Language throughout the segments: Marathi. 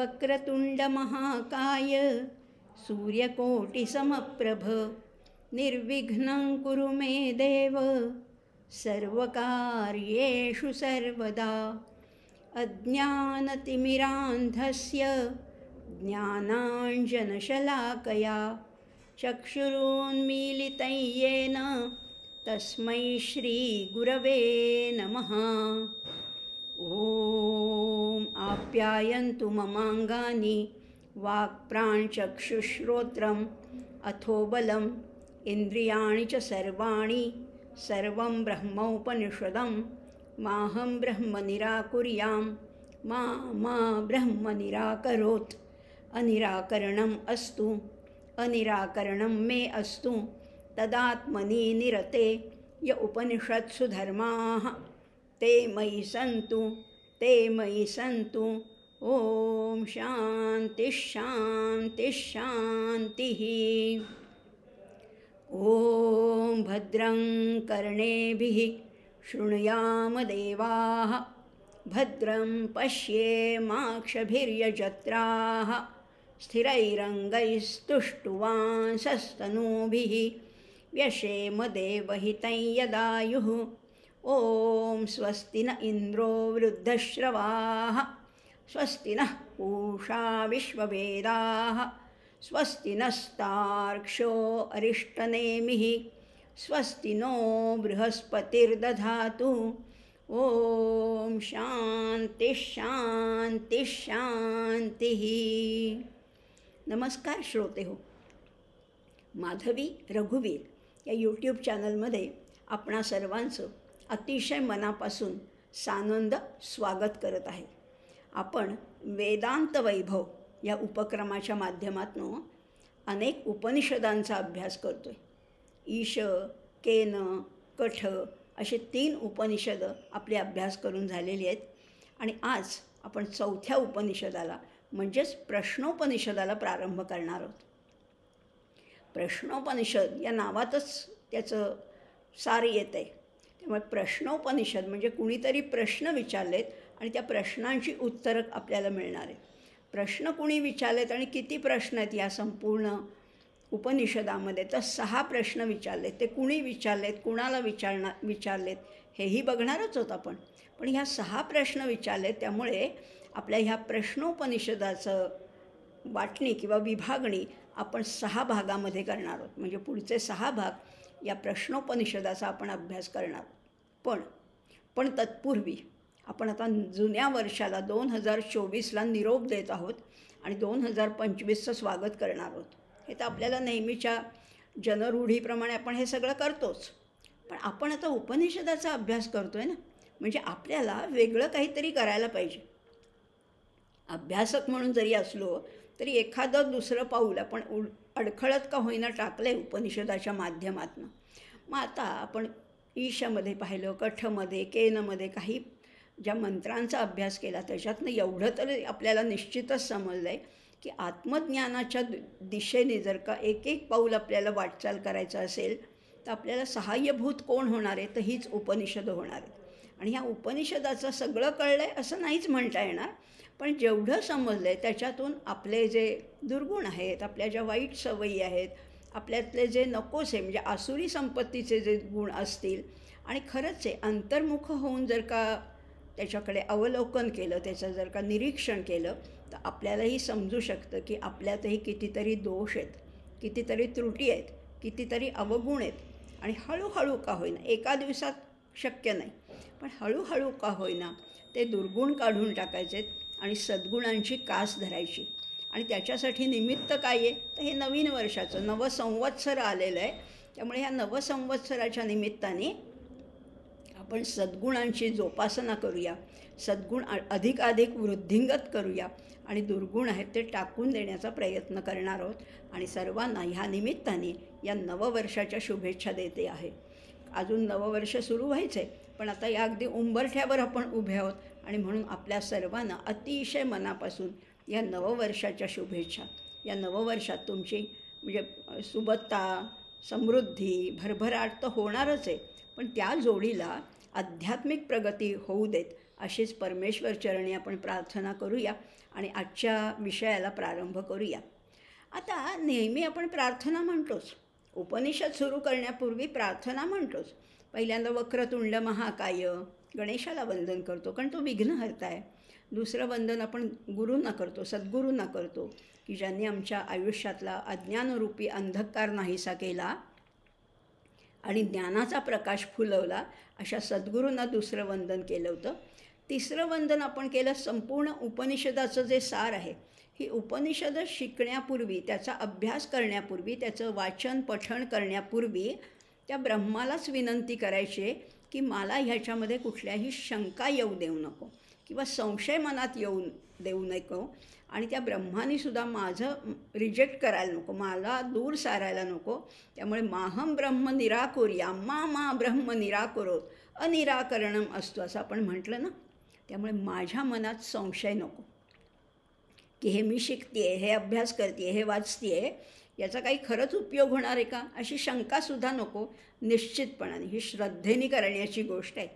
वक्रतुण्डमहाकाय सूर्यकोटिसमप्रभ निर्विघ्नं कुरु मे देव सर्वकार्येषु सर्वदा। अज्ञानतिमिरान्धस्य ज्ञानाञ्जनशलाकया चक्षुरुन्मीलितं येन तस्मै श्रीगुरवे नमः। ॐ आप्यायन्तु ममाङ्गानि वाक्प्राणचक्षुश्रोत्रम् अथो बलम् इन्द्रियाणि च सर्वाणि सर्वं ब्रह्मोपनिषदं माहं ब्रह्म निराकुर्यां मा ब्रह्म निराकरोत्। अनिराकरणम् अस्तु अनिराकरणं मे अस्तु तदात्मनि निरते य उपनिषत्सु धर्माः ते मयि सन्तु। ॐ शान्तिः शान्तिः शान्तिः। ॐ भद्रं कर्णेभिः शृणुयाम देवाः भद्रं पश्येमाक्षभिर्यजत्राः स्थिरैरङ्गैस्तुष्टुवांसस्तनूभिः व्यशेम देवहितं यदायुः। ॐ स्वस्ति न इन्द्रो वृद्धश्रवाः स्वस्ति नः पूषा विश्ववेदाः स्वस्ति नस्तार्क्ष्यो अरिष्टनेमिः स्वस्ति नो बृहस्पतिर्दधातु। ॐ शान्तिः शान्तिः शान्तिः। नमस्कार श्रोते हो, माधवी रघुवीर या यूट्यूब चॅनलमध्ये आपणा सर्वांचं अतिशय मनापासून सानंद स्वागत करत आहे। आपण वेदांत वैभव या उपक्रमाच्या माध्यमातून अनेक उपनिषदांचा अभ्यास करतोय। ईश, केन, कठ असे 3 उपनिषदं आपले अभ्यास करून झालेली आहेत आणि आज आपण 4थ्या उपनिषदाला म्हणजेच प्रश्नोपनिषदाला प्रारंभ करणार आहोत। प्रश्नोपनिषद या नावातच त्याचं सार येत आहे। त्यामुळे प्रश्नोपनिषद म्हणजे कुणीतरी प्रश्न विचारलेत आणि त्या प्रश्नांची उत्तरं आपल्याला मिळणार आहेत। प्रश्न कुणी विचारलेत आणि किती प्रश्न आहेत या संपूर्ण उपनिषदामध्ये, तर 6 प्रश्न विचारलेत। ते कुणी विचारलेत, कुणाला विचारलेत हेही बघणारच आहोत आपण। पण ह्या 6 प्रश्न विचारलेत, त्यामुळे आपल्या ह्या प्रश्नोपनिषदाचं वाटणी किंवा विभागणी आपण 6 भागामध्ये करणार आहोत। म्हणजे पुढचे 6 भाग या प्रश्नोपनिषदाचा आपण अभ्यास करणार। पण तत्पूर्वी आपण आता जुन्या वर्षाला 2024ला निरोप देत आहोत आणि 2025चं स्वागत करणार आहोत। हे तर आपल्याला नेहमीच्या जनरूढीप्रमाणे आपण हे सगळं करतोच, पण आपण आता उपनिषदाचा अभ्यास करतोय ना, म्हणजे आपल्याला वेगळं काहीतरी करायला पाहिजे। अभ्यासक म्हणून जरी असलो तरी एखादं दुसरं पाऊल आपण अडखळत का होईना टाकलं उपनिषदाच्या माध्यमातून। मग आता आपण ईशामध्ये पाहिलं, कठमध्ये, केनमध्ये काही ज्या मंत्रांचा अभ्यास केला त्याच्यातनं एवढं तरी आपल्याला निश्चितच समजलं आहे की आत्मज्ञानाच्या दिशेने जर का एक पाऊल आपल्याला वाटचाल करायचं असेल तर आपल्याला सहाय्यभूत कोण होणार आहे, तर हीच उपनिषदं होणार आहेत। आणि ह्या उपनिषदाचं सगळं कळलं आहे असं नाहीच म्हणता येणार, पण जेवढं समजलं आहे त्याच्यातून आपले जे दुर्गुण आहेत, आपल्या ज्या वाईट सवयी आहेत, आपल्यातले जे नकोसे म्हणजे आसुरी संपत्तीचे जे गुण असतील आणि खरंच आहे अंतर्मुख होऊन जर का त्याच्याकडे अवलोकन केलं, त्याचं जर का निरीक्षण केलं तर आपल्यालाही समजू शकतं की आपल्यातही कितीतरी दोष आहेत, कितीतरी त्रुटी आहेत, कितीतरी अवगुण आहेत। आणि हळूहळू का होईना, एका दिवसात शक्य नाही, पण हळूहळू का होईना ते दुर्गुण काढून टाकायचे आणि सद्गुणांची कास धरायची। आणि त्याच्यासाठी निमित्त काय आहे, तर हे नवीन वर्षाचं नवसंवत्सर आलेलं आहे। त्यामुळे ह्या नवसंवत्सराच्या निमित्ताने आपण सद्गुणांची जोपासना करूया, सद्गुण अधिकाधिक वृद्धिंगत करूया आणि दुर्गुण आहेत ते टाकून देण्याचा प्रयत्न करणार आहोत। आणि सर्वांना ह्या निमित्ताने या नववर्षाच्या शुभेच्छा देते आहे। अजून नववर्ष सुरू व्हायचं आहे, पण आता या अगदी उंबरठ्यावर आपण उभे आहोत आणि म्हणून आपल्या सर्वांना अतिशय मनापासून या नववर्षाच्या शुभेच्छा। या नववर्षात तुमची म्हणजे सुबत्ता, समृद्धी, भरभराट तर होणारच आहे, पण त्या जोडीला आध्यात्मिक प्रगती होऊ देत अशीच परमेश्वर चरणी आपण प्रार्थना करूया आणि आजच्या विषयाला प्रारंभ करूया. आता नेहमी आपण प्रार्थना म्हणतोच, उपनिषद सुरू करण्यापूर्वी प्रार्थना म्हणतोच. पहिल्यांदा वक्रतुंड महाकाय गणेशाला वंदन करतो, कारण तो विघ्नहर्ता आहे. दुसरं वंदन आपण गुरूंना करतो, सद्गुरूंना करतो, की ज्यांनी आमच्या आयुष्यातला अज्ञानरूपी अंधकार नाहीसा केला आणि ज्ञानाचा प्रकाश फुलवला. अशा सद्गुरूंना दुसरं वंदन केलं होतं. तिसरं वंदन आपण केलं संपूर्ण उपनिषदाचं जे सार आहे, ही उपनिषदं शिकण्यापूर्वी, त्याचा अभ्यास करण्यापूर्वी, त्याचं वाचन पठण करण्यापूर्वी त्या ब्रह्मालाच विनंती करायची की मला ह्याच्यामध्ये कुठल्याही शंका येऊ देऊ नको किंवा संशय मनात येऊ देऊ नको, आणि त्या ब्रह्मानीसुद्धा माझं रिजेक्ट करायला नको, मला दूर सारायला नको. त्यामुळे माहम ब्रह्म निराकुर्या मा ब्रह्म निराकुरोत अनिराकरणम असतो असं आपण म्हटलं ना. त्यामुळे माझ्या मनात संशय नको की हे मी शिकते, हे अभ्यास करते, हे वाचते, याचा काही खरंच उपयोग होणार आहे का, अशी शंकासुद्धा नको. निश्चितपणाने ही श्रद्धेने करण्याची गोष्ट आहे.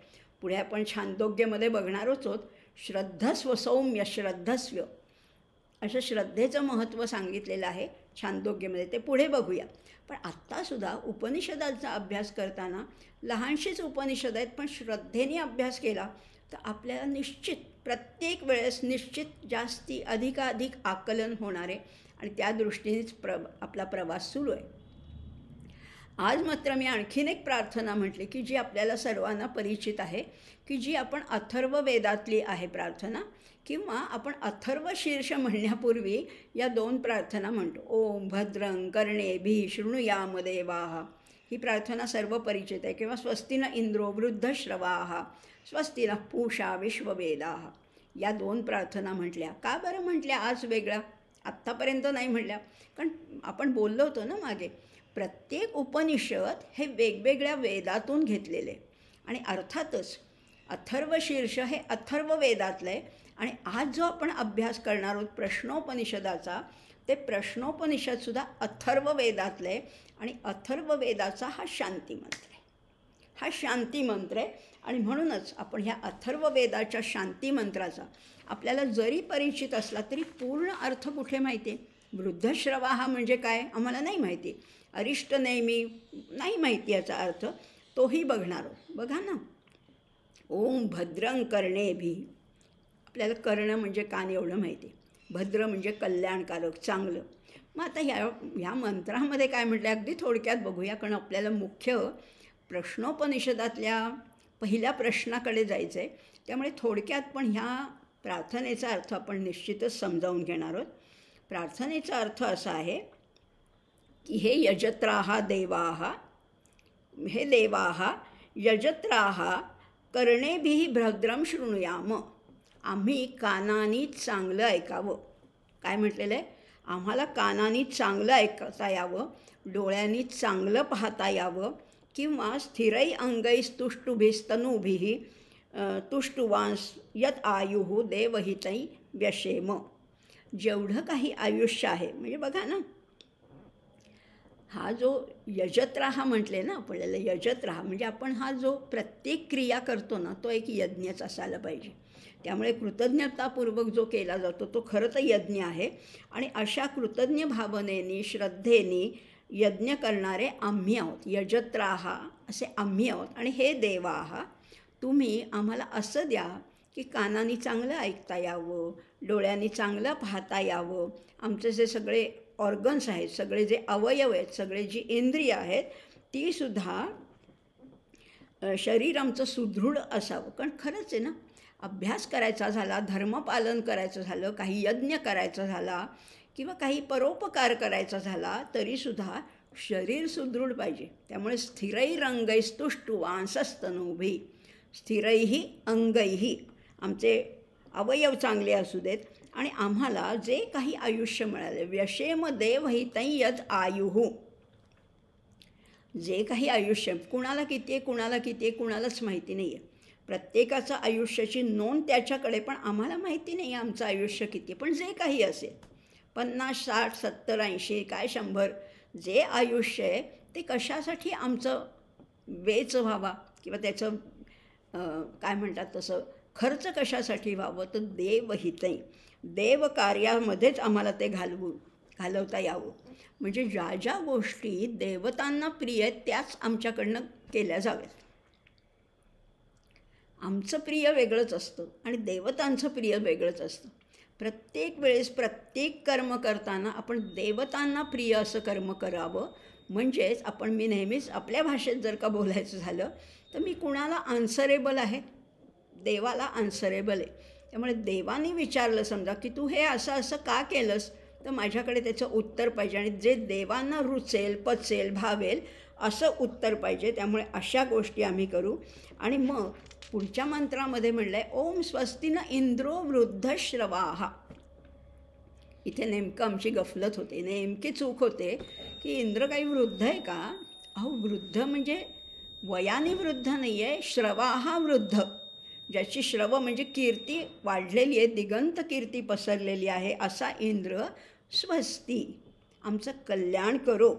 पुढे आपण छांदोग्यमध्ये बघणारच आहोत. श्रद्धस्व सौम्य श्रद्धस्व असं श्रद्धेचं महत्त्व सांगितलेलं आहे छांदोग्यमध्ये, ते पुढे बघूया. पण आत्तासुद्धा उपनिषदांचा अभ्यास करताना लहानशीच उपनिषद आहेत, पण श्रद्धेने अभ्यास केला तर आपल्याला निश्चित प्रत्येक वेळेस निश्चित जास्ती अधिकाधिक आकलन होणार आहे आणि त्या दृष्टीनेच आपला प्रवास सुरू आहे. आज मात्र मी आणखीन एक प्रार्थना म्हटली की जी आपल्याला सर्वांना परिचित आहे, की जी आपण अथर्व वेदातली आहे प्रार्थना, किंवा आपण अथर्व शीर्ष म्हणण्यापूर्वी या 2 प्रार्थना म्हणतो. ओम भद्रं कर्णेभिः शृणुयाम देवाः, ही प्रार्थना सर्व परिचित आहे. किंवा स्वस्ति न इंद्रो वृद्धश्रवाः स्वस्ति नः पूषा विश्ववेदाः, या 2 प्रार्थना म्हटल्या. का बरं म्हटल्या आज वेगळ्या, आत्तापर्यंत नाही म्हटल्या? कारण आपण बोललो होतो ना मागे, प्रत्येक उपनिषद हे वेगवेगळ्या वेदातून घेतलेले, आणि अर्थातच अथर्व शीर्ष हे अथर्व वेदातलं आहे. आणि आज जो आपण अभ्यास करणार आहोत प्रश्नोपनिषदाचा, ते प्रश्नोपनिषदसुद्धा अथर्व वेदातलं आहे. आणि अथर्व वेदाचा हा शांती मंत्र आहे, हा शांती मंत्र आहे. आणि म्हणूनच आपण ह्या अथर्व वेदाच्या शांती मंत्राचा आपल्याला जरी परिचित असला तरी पूर्ण अर्थ कुठे माहिती आहे? वृद्धश्रवाः म्हणजे काय आम्हाला नाही माहिती, अरिष्ट नेमी नाही माहिती याचा अर्थ, तोही बघणार आहोत. बघा ना, ओम भद्रं कर्णेभिः, आपल्याला कर्ण म्हणजे कान एवढं माहिती आहे, भद्र म्हणजे कल्याणकारक चांगलं. मग आता ह्या मंत्रामध्ये काय म्हटलं अगदी थोडक्यात बघूया, कारण आपल्याला मुख्य प्रश्नोपनिषदातल्या पहिल्या प्रश्नाकडे जायचं आहे. त्यामुळे थोडक्यात पण ह्या प्रार्थनेचा अर्थ आपण निश्चितच समजावून घेणार आहोत. प्रार्थनेचा अर्थ असा आहे की हे यजत्राः देवाः, हे देवाः यजत्राः कर्णेभिः भद्रं शृणुयाम, आम्ही कानानी चांगलं ऐकावं. काय म्हटलेलं आहे? आम्हाला कानानी चांगलं ऐकता यावं, डोळ्यांनी चांगलं पाहता यावं, किंवा स्थिरै अंगैस्तुष्टुभिस्तनूभिः तुष्टुवांस यत आयुः देवहितै व्यशेम. जेवढं काही आयुष्य आहे, म्हणजे बघा ना, हा जो यजत्राः म्हटले ना आपल्याला, यजत्राः म्हणजे आपण हा जो प्रत्येक क्रिया करतो ना तो एक यज्ञच असायला पाहिजे. त्यामुळे कृतज्ञतापूर्वक जो केला जातो तो खरं तर यज्ञ आहे. आणि अशा कृतज्ञ भावनेनी श्रद्धेनी यज्ञ करणारे आम्ही आहोत, यजत्राः असे आम्ही आहोत. आणि हे देवाः, तुम्ही आम्हाला असं द्या की कानानी चांगलं ऐकता यावं, डोळ्यांनी चांगलं पाहता यावं, आमचे जे सगळे ऑर्गन्स आहेत, सगळे जे अवयव आहेत, सगळे जी इंद्रिय आहेत तीसुद्धा शरीर आमचं सुदृढ असावं. कारण खरंच आहे ना, अभ्यास करायचा झाला, धर्मपालन करायचं झालं, काही यज्ञ करायचा झाला किंवा काही परोपकार करायचा झाला तरीसुद्धा शरीर सुदृढ पाहिजे. त्यामुळे स्थिरैरंगैस्तुष्टुवांसस्तनूभिः, स्थिरैः अंगैः, आमचे अवयव चांगले असू देत. आणि आम्हाला जे काही आयुष्य मिळाले, व्यशेम देवहितै यद आयुः, जे काही आयुष्य कुणाला किती आहे, कुणाला किती आहे, कुणालाच माहिती नाही आहे. प्रत्येकाचं आयुष्याची नोंद त्याच्याकडे, पण आम्हाला माहिती नाही आहे आमचं आयुष्य किती. पण जे काही असेल 50, 60, 70, 80 काय 100, जे आयुष्य आहे ते कशासाठी आमचं वेच व्हावा किंवा त्याचं काय म्हणतात तसं खर्च कशासाठी व्हावं तर देवहितै, देव कार्यामध्येच आम्हाला ते घालवता यावं. म्हणजे ज्या ज्या गोष्टी देवतांना प्रिय आहेत त्याच आमच्याकडनं केल्या जाव्यात. आमचं प्रिय वेगळंच असतं आणि देवतांचं प्रिय वेगळंच असतं. प्रत्येक वेळेस प्रत्येक कर्म करताना आपण देवतांना प्रिय असं कर्म करावं. म्हणजेच मी नेहमीच आपल्या भाषेत जर का बोलायचं झालं तर मी कुणाला आन्सरेबल आहे, देवाला आन्सरेबल आहे. त्यामुळे देवाने विचारलं समजा की तू हे असं असं का केलंस, तर माझ्याकडे त्याचं उत्तर पाहिजे आणि जे देवांना रुचेल, पचेल, भावेल असं उत्तर पाहिजे. त्यामुळे अशा गोष्टी आम्ही करू. आणि मग पुढच्या मंत्रामध्ये म्हणलं आहे ओम स्वस्ति न इंद्रो वृद्धश्रवाः. इथे नेमकं आमची गफलत होते, नेमकी चूक होते की इंद्र काही वृद्ध आहे का? अहो, वृद्ध म्हणजे वयाने वृद्ध नाही आहे, श्रवाहा वृद्ध, ज्याची श्रव म्हणजे कीर्ती वाढलेली आहे, दिगंत कीर्ती पसरलेली आहे, असा इंद्र स्वस्ती आमचं कल्याण करो.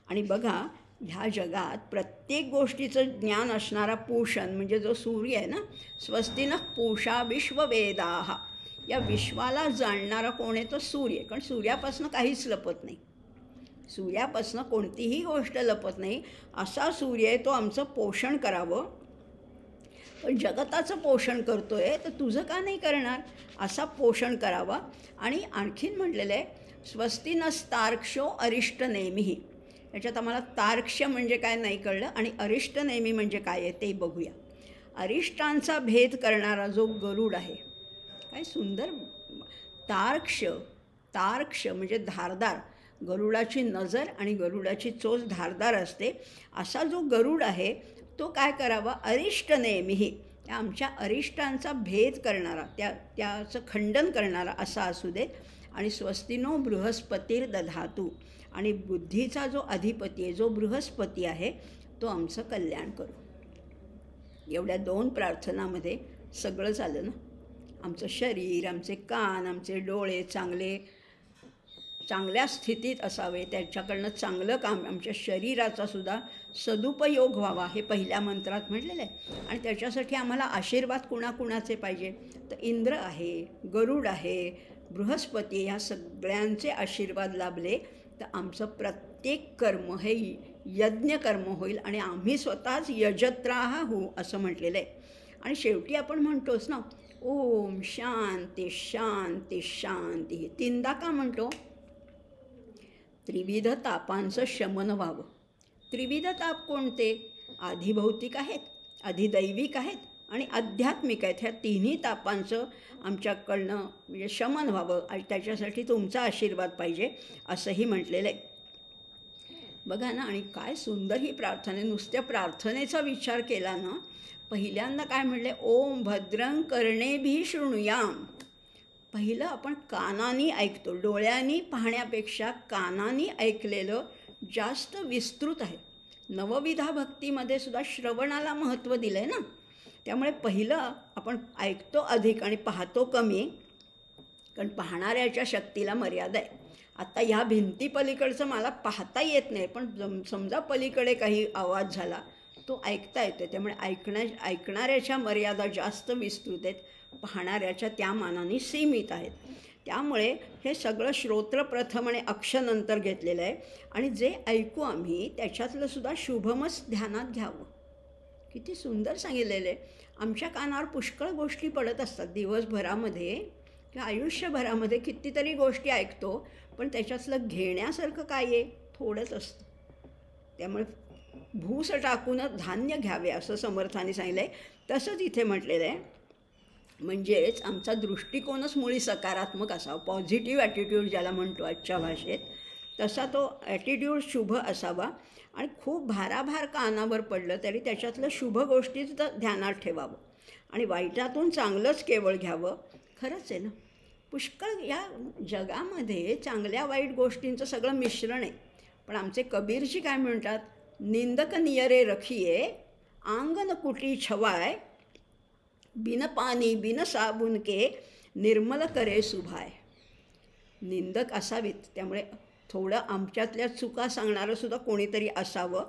आणि बघा, ह्या जगात प्रत्येक गोष्टीचं ज्ञान असणारा पूषण म्हणजे जो सूर्य आहे ना, स्वस्ति न पूषा विश्ववेदाः, या विश्वाला जाणणारा कोण आहे तो सूर्य. कारण सूर्यापासून काहीच लपत नाही, सूर्यापासून कोणतीही गोष्ट लपत नाही. असा सूर्य आहे, तो आमचं पोषण करावं. पण जगताचं पोषण करतो आहे तर तुझं का नाही करणार, असा पोषण करावा. आणि आणखीन म्हटलेलं आहे स्वस्ति नस्तार्क्ष्यो अरिष्टनेमिः. याच्यात आम्हाला तार्क्ष्य म्हणजे काय नाही कळलं आणि अरिष्टनेमी म्हणजे काय आहे ते बघूया. अरिष्टांचा भेद करणारा जो गरुड आहे, काय सुंदर. तार्क्ष म्हणजे धारदार, गरुडाची नजर आणि गरुडाची चोच धारदार असते. असा जो गरुड आहे तो काय करावा, अरिष्टनेमिः, त्या आमच्या अरिष्टांचा भेद करणारा, त्याचं खंडन करणारा असा असू दे. आणि स्वस्तिनो बृहस्पतिर्दधातु, आणि बुद्धीचा जो अधिपती आहे, जो बृहस्पती आहे, तो आमचं कल्याण करू. एवढ्या 2 प्रार्थनामध्ये सगळं झालं ना. आमचं शरीर, आमचे कान, आमचे डोळे चांगल्या स्थितीत असावे, त्याच्याकडनं चांगलं काम, आमच्या शरीराचा सुद्धा सदुपयोग व्हावा, हे पहिल्या मंत्रात म्हटलेलं आहे. आणि त्याच्यासाठी आम्हाला आशीर्वाद कुणाकुणाचे पाहिजे, तर इंद्र आहे, गरुड आहे, बृहस्पती, ह्या सगळ्यांचे आशीर्वाद लाभले तर आमचं प्रत्येक कर्म हे यज्ञ कर्म होईल आणि आम्ही स्वतःच यजत्राः होऊ असं म्हटलेलं आहे. आणि शेवटी आपण म्हणतोच ना, ओम शांती शांती शांती. 3दा का म्हणतो, त्रिविध तापांचं शमन व्हावं. त्रिविध ताप कोणते? आधिभौतिक आहेत, अधिदैविक आहेत आणि आध्यात्मिक आहेत. ह्या तिन्ही तापांचं आमच्याकडनं म्हणजे शमन व्हावं आणि त्याच्यासाठी तुमचा आशीर्वाद पाहिजे असंही म्हटलेलं आहे. बघा ना, आणि काय सुंदर ही प्रार्थना. नुसत्या प्रार्थनेचा विचार केला ना, पहिल्यांदा काय म्हटले, ओम भद्रं कर्णेभिः शृणुयाम. पहिलं आपण कानाने ऐकतो, डोळ्यांनी पाहण्यापेक्षा कानाने ऐकलेलं जास्त विस्तृत आहे. नवविधा भक्तीमध्ये सुद्धा श्रवणाला महत्त्व दिलं आहे ना. त्यामुळे पहिलं आपण ऐकतो अधिक आणि पाहतो कमी, कारण पाहणाऱ्याच्या शक्तीला मर्यादा आहे. आता ह्या भिंती पलीकडचं मला पाहता येत नाही, पण समजा पलीकडे काही आवाज झाला तो ऐकता येतो. त्यामुळे ऐकणाऱ्याच्या मर्यादा जास्त विस्तृत आहेत, पाहणाऱ्याच्या त्या मानाने सीमित आहेत. त्यामुळे हे सगळं श्रोत्र प्रथम आणि अक्षनंतर घेतलेलं आहे. आणि जे ऐकू आम्ही त्याच्यातलं सुद्धा शुभमच ध्यानात घ्यावं. किती सुंदर सांगितलेलं आहे. आमच्या कानावर पुष्कळ गोष्टी पडत असतात दिवसभरामध्ये किंवा आयुष्यभरामध्ये, कितीतरी गोष्टी ऐकतो, पण त्याच्यातलं घेण्यासारखं काय आहे, थोडंच असतं. त्यामुळे भूस टाकूनच धान्य घ्यावे असं समर्थाने सांगितलं आहे. तसंच इथे म्हटलेलं आहे. म्हणजेच आमचा दृष्टिकोनच मुळी सकारात्मक असावा, पॉझिटिव्ह ॲटिट्यूड ज्याला म्हणतो आजच्या भाषेत, तसा तो ॲटिट्यूड शुभ असावा. आणि खूप भाराभार कानावर पडलं तरी त्याच्यातलं शुभ गोष्टीच ध्यानात ठेवावं आणि वाईटातून चांगलंच केवळ घ्यावं. खरंच आहे ना, पुष्कळ या जगामध्ये चांगल्या वाईट गोष्टींचं सगळं मिश्रण आहे. पण आमचे कबीरजी काय म्हणतात, निंदक नियरे रखिये आंगन कुटी छवाय, बिन पाणी बिन साबुन के निर्मल करे सुभाय. निंदक असावीत, त्यामुळे थोडं आमच्यातल्या चुका सांगणारं सुद्धा कोणीतरी असावं,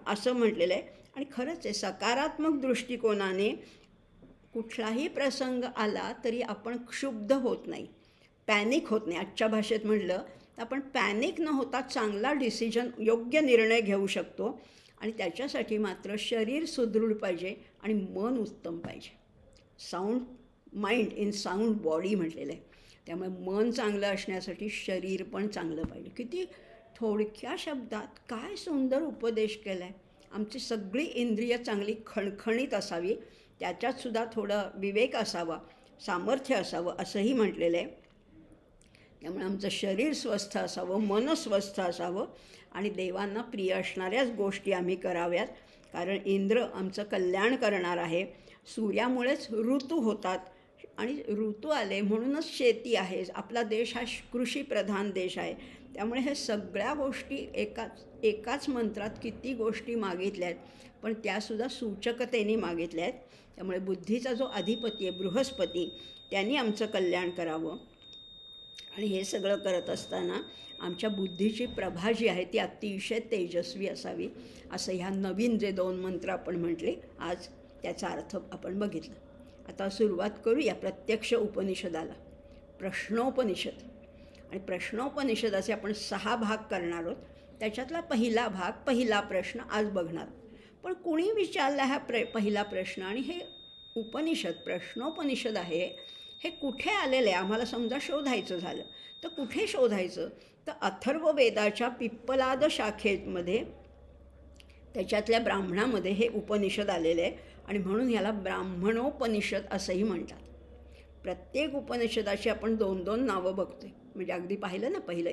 असं म्हटलेलं आहे. आणि खरंच आहे, सकारात्मक दृष्टिकोनाने कुठलाही प्रसंग आला तरी आपण क्षुब्ध होत नाही, पॅनिक होत नाही. आजच्या भाषेत म्हटलं तर आपण पॅनिक न होता चांगला डिसिजन, योग्य निर्णय घेऊ शकतो. आणि त्याच्यासाठी मात्र शरीर सुदृढ पाहिजे आणि मन उत्तम पाहिजे. Sound mind in sound body म्हटलेलं आहे. त्यामुळे मन चांगलं असण्यासाठी शरीर पण चांगलं पाहिजे. किती थोडक्या शब्दात काय सुंदर उपदेश केला आहे. आमची सगळी इंद्रिय चांगली खणखणीत असावी, त्याच्यातसुद्धा थोडं विवेक असावा, सामर्थ्य असावं असंही म्हटलेलं आहे. त्यामुळे आमचं शरीर स्वस्थ असावं, मन स्वस्थ असावं आणि देवांना प्रिय असणाऱ्याच गोष्टी आम्ही कराव्यात. कारण इंद्र आमचं कल्याण करणार आहे. सूर्यामुळेच ऋतू होतात आणि ऋतू आले म्हणूनच शेती आहे. आपला देश हा कृषीप्रधान देश आहे. त्यामुळे हे सगळ्या गोष्टी एकाच मंत्रात किती गोष्टी मागितल्या आहेत, पण त्यासुद्धा सूचकतेने मागितल्या आहेत. त्यामुळे बुद्धीचा जो अधिपती आहे बृहस्पती, त्यांनी आमचं कल्याण करावं. आणि हे सगळं करत असताना आमच्या बुद्धीची प्रभा जी आहे ती अतिशय तेजस्वी असावी. असं ह्या नवीन जे 2 मंत्र आपण म्हटले आज, त्याचा अर्थ आपण बघितला. आता सुरुवात करूया प्रत्यक्ष उपनिषदाला, प्रश्नोपनिषद. आणि प्रश्नोपनिषदाचे आपण 6 भाग करणार आहोत. त्याच्यातला पहिला भाग, पहिला प्रश्न आज बघणार. पण कुणी विचारला हा पहिला प्रश्न, आणि हे उपनिषद प्रश्नोपनिषद आहे, हे कुठे आलेलं आहे आम्हाला समजा शोधायचं झालं तर कुठे शोधायचं? तर अथर्ववेदाच्या पिप्पलाद शाखेमध्ये, त्याच्यातल्या ब्राह्मणामध्ये हे उपनिषद आलेलं आहे. आणि म्हणून ह्याला ब्राह्मणोपनिषद असंही म्हणतात. प्रत्येक उपनिषदाची आपण 2-2 नावं बघतोय. म्हणजे अगदी पाहिलं ना, पहिलं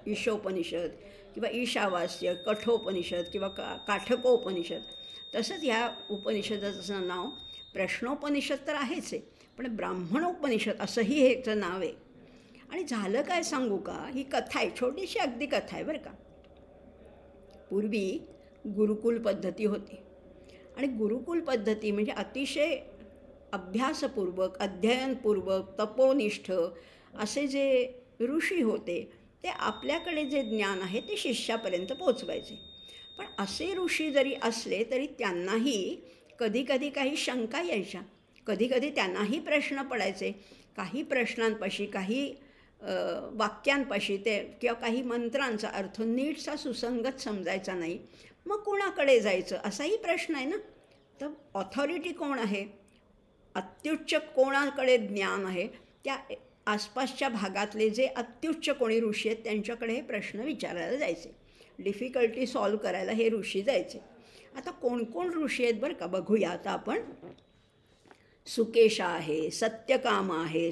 ईशोपनिषद किंवा ईशावास्य, कठोपनिषद किंवा काठकोपनिषद. तसंच ह्या उपनिषदाचं नाव प्रश्नोपनिषद तर आहेच आहे, पण ब्राह्मणोपनिषद असंही ह्याचं नाव आहे. आणि झालं काय सांगू का? ही कथा आहे, छोटीशी अगदी कथा आहे बरं का. पूर्वी गुरुकुल पद्धती होती. आणि गुरुकुल पद्धती म्हणजे अतिशय अभ्यासपूर्वक, अध्ययनपूर्वक, तपोनिष्ठ असे जे ऋषी होते, ते आपल्याकडे जे ज्ञान आहे ते शिष्यापर्यंत पोचवायचे. पण असे ऋषी जरी असले तरी त्यांनाही कधीकधी काही शंका यायच्या, कधीकधी त्यांनाही प्रश्न पडायचे. काही प्रश्नांपाशी, काही वाक्यांपाशी ते किंवा काही मंत्रांचा अर्थ नीटसा सुसंगत समजायचा नाही. मग कोणाकडे जायचं असाही प्रश्न आहे ना. तर ऑथॉरिटी कोण आहे, अत्युच्च कोणाकडे ज्ञान आहे, त्या आसपासच्या भागातले जे अत्युच्च कोणी ऋषी आहेत त्यांच्याकडे हे प्रश्न विचारायला जायचे. डिफिकल्टी सॉल्व करायला हे ऋषी जायचे. आता कोण कोण ऋषी आहेत बरं का, बघूया आता आपण. सुकेशा आहे, सत्यकाम आहे,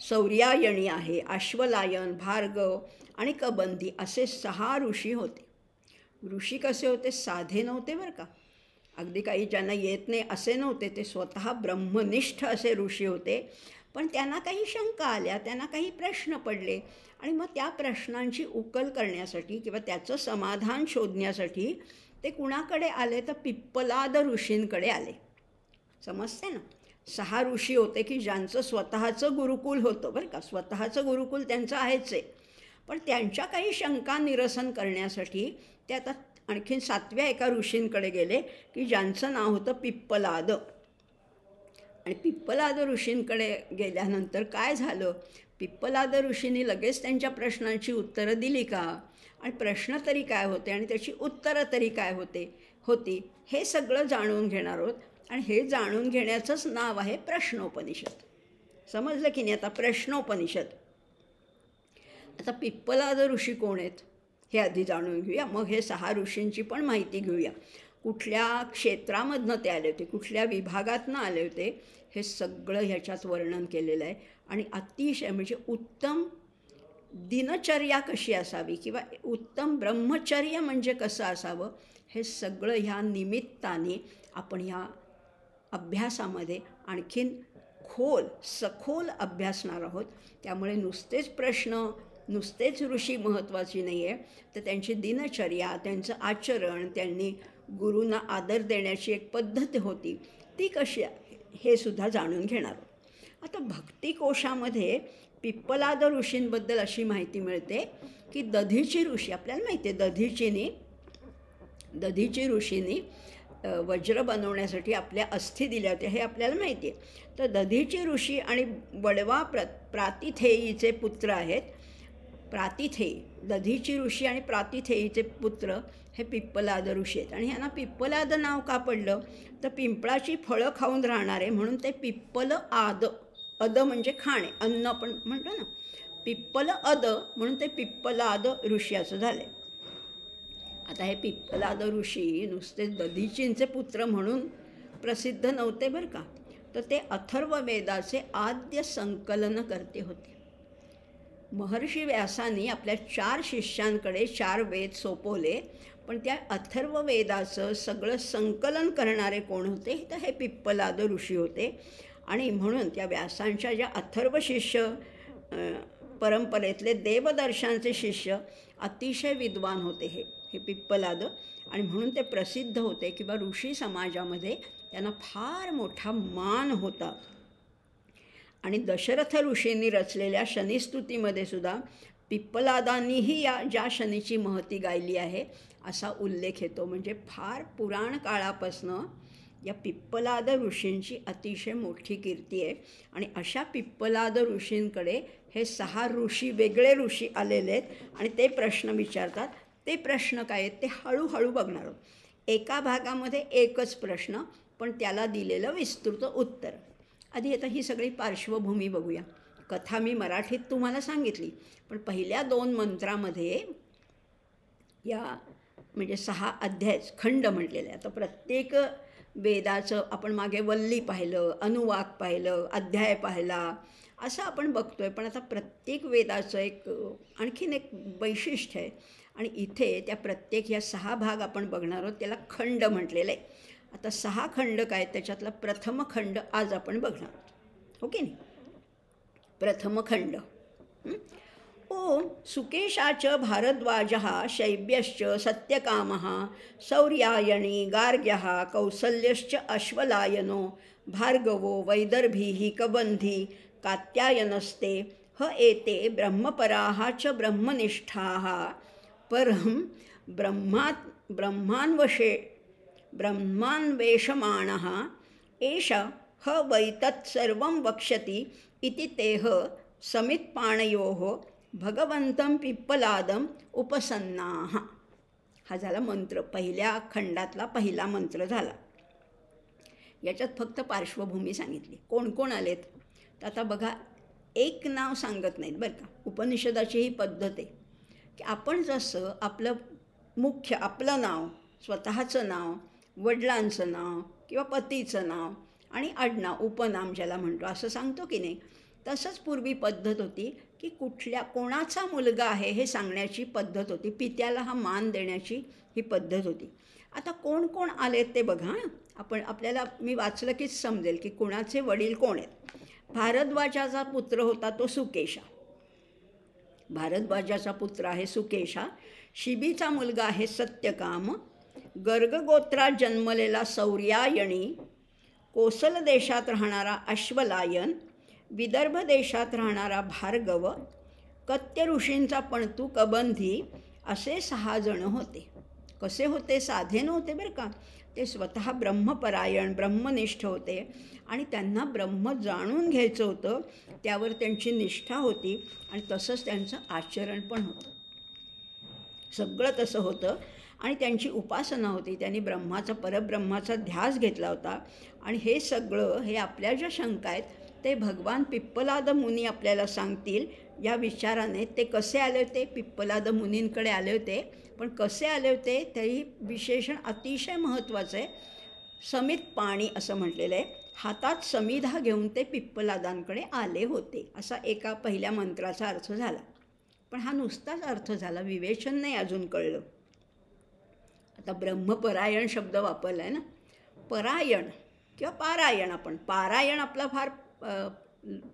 सौर्यायणी आहे, अश्वलायन, भार्गव आणि कबंधी असे 6 ऋषी होते. ऋषी कसे होते? साधे नव्हते बरं का, अगदी काही ज्यांना येत नाही असे नव्हते. ते स्वतः ब्रह्मनिष्ठ असे ऋषी होते. पण त्यांना काही शंका आल्या, त्यांना काही प्रश्न पडले, आणि मग त्या प्रश्नांची उकल करण्यासाठी किंवा त्याचं समाधान शोधण्यासाठी ते कुणाकडे आले? तर पिप्पलाद ऋषींकडे आले. समजते ना. 6 ऋषी होते की ज्यांचं स्वतःचं गुरुकुल होतं बरं का, स्वतःचं गुरुकुल त्यांचं आहेच आहे. पण त्यांच्या काही शंका निरसन करण्यासाठी ते आता आणखीन 7व्या एका ऋषींकडे गेले की ज्यांचं नाव होतं पिप्पलाद. आणि पिप्पलाद ऋषींकडे गेल्यानंतर काय झालं? पिप्पलाद ऋषींनी लगेच त्यांच्या प्रश्नांची उत्तरं दिली का? आणि प्रश्न तरी काय होते आणि त्याची उत्तरं तरी काय होती हे सगळं जाणून घेणार आहोत. आणि हे जाणून घेण्याचंच नाव आहे प्रश्नोपनिषद. समजलं की नाही आता? प्रश्नोपनिषद. आता पिप्पलाद ऋषी कोण आहेत हे आधी जाणून घेऊया, मग हे 6 ऋषींची पण माहिती घेऊया. कुठल्या क्षेत्रामधनं ते आले होते, कुठल्या विभागातनं आले होते, हे सगळं ह्याच्यात वर्णन केलेलं आहे. आणि अतिशय म्हणजे उत्तम दिनचर्या कशी असावी किंवा उत्तम ब्रह्मचर्य म्हणजे कसं असावं, हे सगळं ह्या निमित्ताने आपण ह्या अभ्यासामध्ये आणखीन सखोल अभ्यासणार आहोत. त्यामुळे नुसतेच प्रश्न, नुसतेच ऋषी महत्त्वाची नाही आहे, तर त्यांची दिनचर्या, त्यांचं आचरण, त्यांनी गुरूंना आदर देण्याची एक पद्धत होती, ती कशी आहे हे सुद्धा जाणून घेणार आहोत. आता भक्तिकोशामध्ये पिप्पलाद ऋषींबद्दल अशी माहिती मिळते की दधीची ऋषी, आपल्याला माहिती आहे दधीची ऋषींनी वज्र बनवण्यासाठी आपल्या अस्थी दिल्या होत्या हे आपल्याला माहिती आहे. तर दधीची ऋषी आणि वडवा प्रातिथेयीचे पुत्र आहेत. प्रातिथेयी, दधीची ऋषी आणि प्रातिथेयीचे पुत्र हे पिप्पलाद ऋषी आहेत. आणि ह्यांना पिप्पलाद नाव का पडलं तर पिंपळाची फळं खाऊन राहणारे म्हणून ते पिप्पल आद. अद म्हणजे खाणे, अन्न आपण म्हणतो ना, पिप्पल अद म्हणून ते पिप्पलाद ऋषी असं झाले. आता हे पिप्पलाद ऋषी नुसते दधीचींचे पुत्र म्हणून प्रसिद्ध नव्हते बरं का, तर ते अथर्ववेदाचे आद्य संकलनकर्ते होते. महर्षी व्यासांनी आपल्या 4 शिष्यांकडे 4 वेद सोपवले, पण त्या अथर्ववेदाचं सगळं संकलन करणारे कोण होते तर हे पिप्पलाद ऋषी होते. आणि म्हणून त्या व्यासांच्या ज्या अथर्व शिष्य परंपरेतले देवदर्शांचे शिष्य अतिशय विद्वान होते हे पिप्पलाद. आणि म्हणून ते प्रसिद्ध होते किंवा ऋषी समाजामध्ये त्यांना फार मोठा मान होता. आणि दशरथ ऋषींनी रचलेल्या शनिस्तुतीमध्ये सुद्धा पिप्पलादांनीही ज्या शनीची महती गायली आहे असा उल्लेख येतो. म्हणजे फार पुराण काळापासनं या पिप्पलाद ऋषींची अतिशय मोठी कीर्ती आहे. आणि अशा पिप्पलाद ऋषींकडे हे 6 ऋषी, वेगळे ऋषी आलेले आहेत आणि ते प्रश्न विचारतात. ते प्रश्न काय आहेत ते हळूहळू बघणार आहोत. एका भागामध्ये एकच प्रश्न, पण त्याला दिलेलं विस्तृत उत्तर. आधी आता ही सगळी पार्श्वभूमी बघूया. कथा मी मराठीत तुम्हाला सांगितली, पण पहिल्या 2 मंत्रामध्ये या म्हणजे 6 अध्याय खंड म्हटलेले आहे. आता प्रत्येक वेदाचं आपण मागे वल्ली पाहिलं, अनुवाक पाहिलं, अध्याय पाहिला, असं आपण बघतोय. पण आता प्रत्येक वेदाचं आणखीन एक वैशिष्ट्य आहे. आणि इथे त्या प्रत्येक या 6 भाग आपण बघणार आहोत, त्याला खंड म्हटलेलं आहे. आता 6 खंड काय, त्याच्यातला प्रथम खंड आज आपण बघणार आहोत. ओके नाही. प्रथम खंड. ओम सुकेशाच भारद्वाजः शैब्यश्च सत्यकामः सौर्यायणी गार्ग्यः कौसल्यश्च अश्वलायनो भार्गवो वैदर्भीः कबन्धी कात्यायनस्ते ह एते ब्रह्मपराः च ब्रह्मनिष्ठाः परं ब्रह्मान्वेषमाणः एष ह वैतत्सर्वं वक्ष्यति इति तेह समित्पाणयोः भगवन्तं पिप्पलादम् उपसन्नाः. हा झाला मंत्र, पहिल्या खंडातला पहिला मंत्र झाला. याच्यात फक्त पार्श्वभूमी सांगितली, कोण कोण आलेत. तर आता बघा, एक नाव सांगत नाहीत बरं का. उपनिषदाची ही पद्धत आहे की आपण जसं आपलं नाव, स्वतःचं नाव, वडिलांचं नाव किंवा पतीचं नाव आणि आडनाव, उपनाम ज्याला म्हणतो, असं सांगतो की नाही, तसंच पूर्वी पद्धत होती की कोणाचा मुलगा आहे हे सांगण्याची पद्धत होती. पित्याला हा मान देण्याची ही पद्धत होती. आता कोण कोण आलेत ते बघा. आपल्याला मी वाचलं कीच समजेल की कोणाचे वडील कोण आहेत. भारद्वाजाचा पुत्र होता तो सुकेशा. भारद्वाजाचा पुत्र आहे सुकेशा. शिबीचा मुलगा आहे सत्यकाम. गर्गगोत्रात जन्मलेला सौर्यायणी. कोसल देशात राहणारा अश्वलायन. विदर्भ देशात राहणारा भार्गव. कत्य ऋषींचा पणतू कबंधी. असे 6 जण होते. कसे होते? साधे नव्हते बरं का. ते स्वतः ब्रह्मपरायण, ब्रह्मनिष्ठ होते आणि त्यांना ब्रह्म जाणून घ्यायचं होतं. त्यावर त्यांची निष्ठा होती आणि तसंच त्यांचं आचरण पण होतं. सगळं तसं होतं आणि त्यांची उपासना होती. त्यांनी परब्रह्माचा ध्यास घेतला होता. आणि हे सगळं, हे आपल्या ज्या शंका आहेत ते भगवान पिप्पलाद मुनी आपल्याला सांगतील. या विचाराने ते कसे आले होते, पिप्पलाद मुनींकडे आले होते. पण कसे आले होते तेही विशेषण अतिशय महत्त्वाचं आहे. समित पाणी असं म्हटलेलं आहे. हातात समिधा घेऊन ते पिप्पलादांकडे आले होते, असा एका पहिल्या मंत्राचा अर्थ झाला. पण हा नुसताच अर्थ झाला, विवेचन नाही अजून कळलं. आता ब्रह्मपरायण शब्द वापरला आहे ना. परायण किंवा पारायण, पारायण आपला फार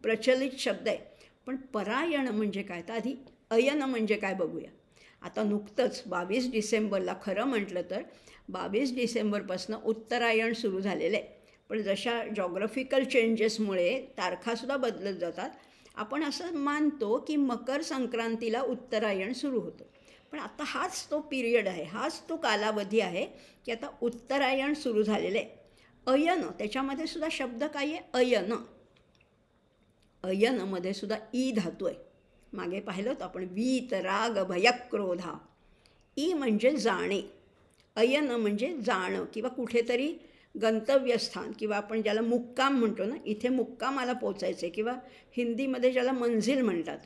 प्रचलित शब्द आहे. पण परायण म्हणजे काय, तर आधी अयन म्हणजे काय बघूया. आता नुकतंच 22 डिसेंबरला, खरं म्हटलं तर 22 डिसेंबरपासून उत्तरायण सुरू झालेलं आहे. पण जशा जॉग्रफिकल चेंजेसमुळे तारखासुद्धा बदलत जातात. आपण असं मानतो की मकर संक्रांतीला उत्तरायण सुरू होतं. पण आता हाच तो पिरियड आहे, हाच तो कालावधी आहे की आता उत्तरायण सुरू झालेलं आहे. अयन, त्याच्यामध्ये सुद्धा शब्द काय आहे? अयन. अयनमध्ये सुद्धा ई धातू आहे. मागे पाहिलं होतं आपण, वीत राग भयक्रोधा. ई म्हणजे जाणे, अयन म्हणजे जाणं किंवा कुठेतरी गंतव्यस्थान, किंवा आपण ज्याला मुक्काम म्हणतो ना, इथे मुक्कामाला पोचायचं आहे, किंवा हिंदीमध्ये ज्याला मंजिल म्हणतात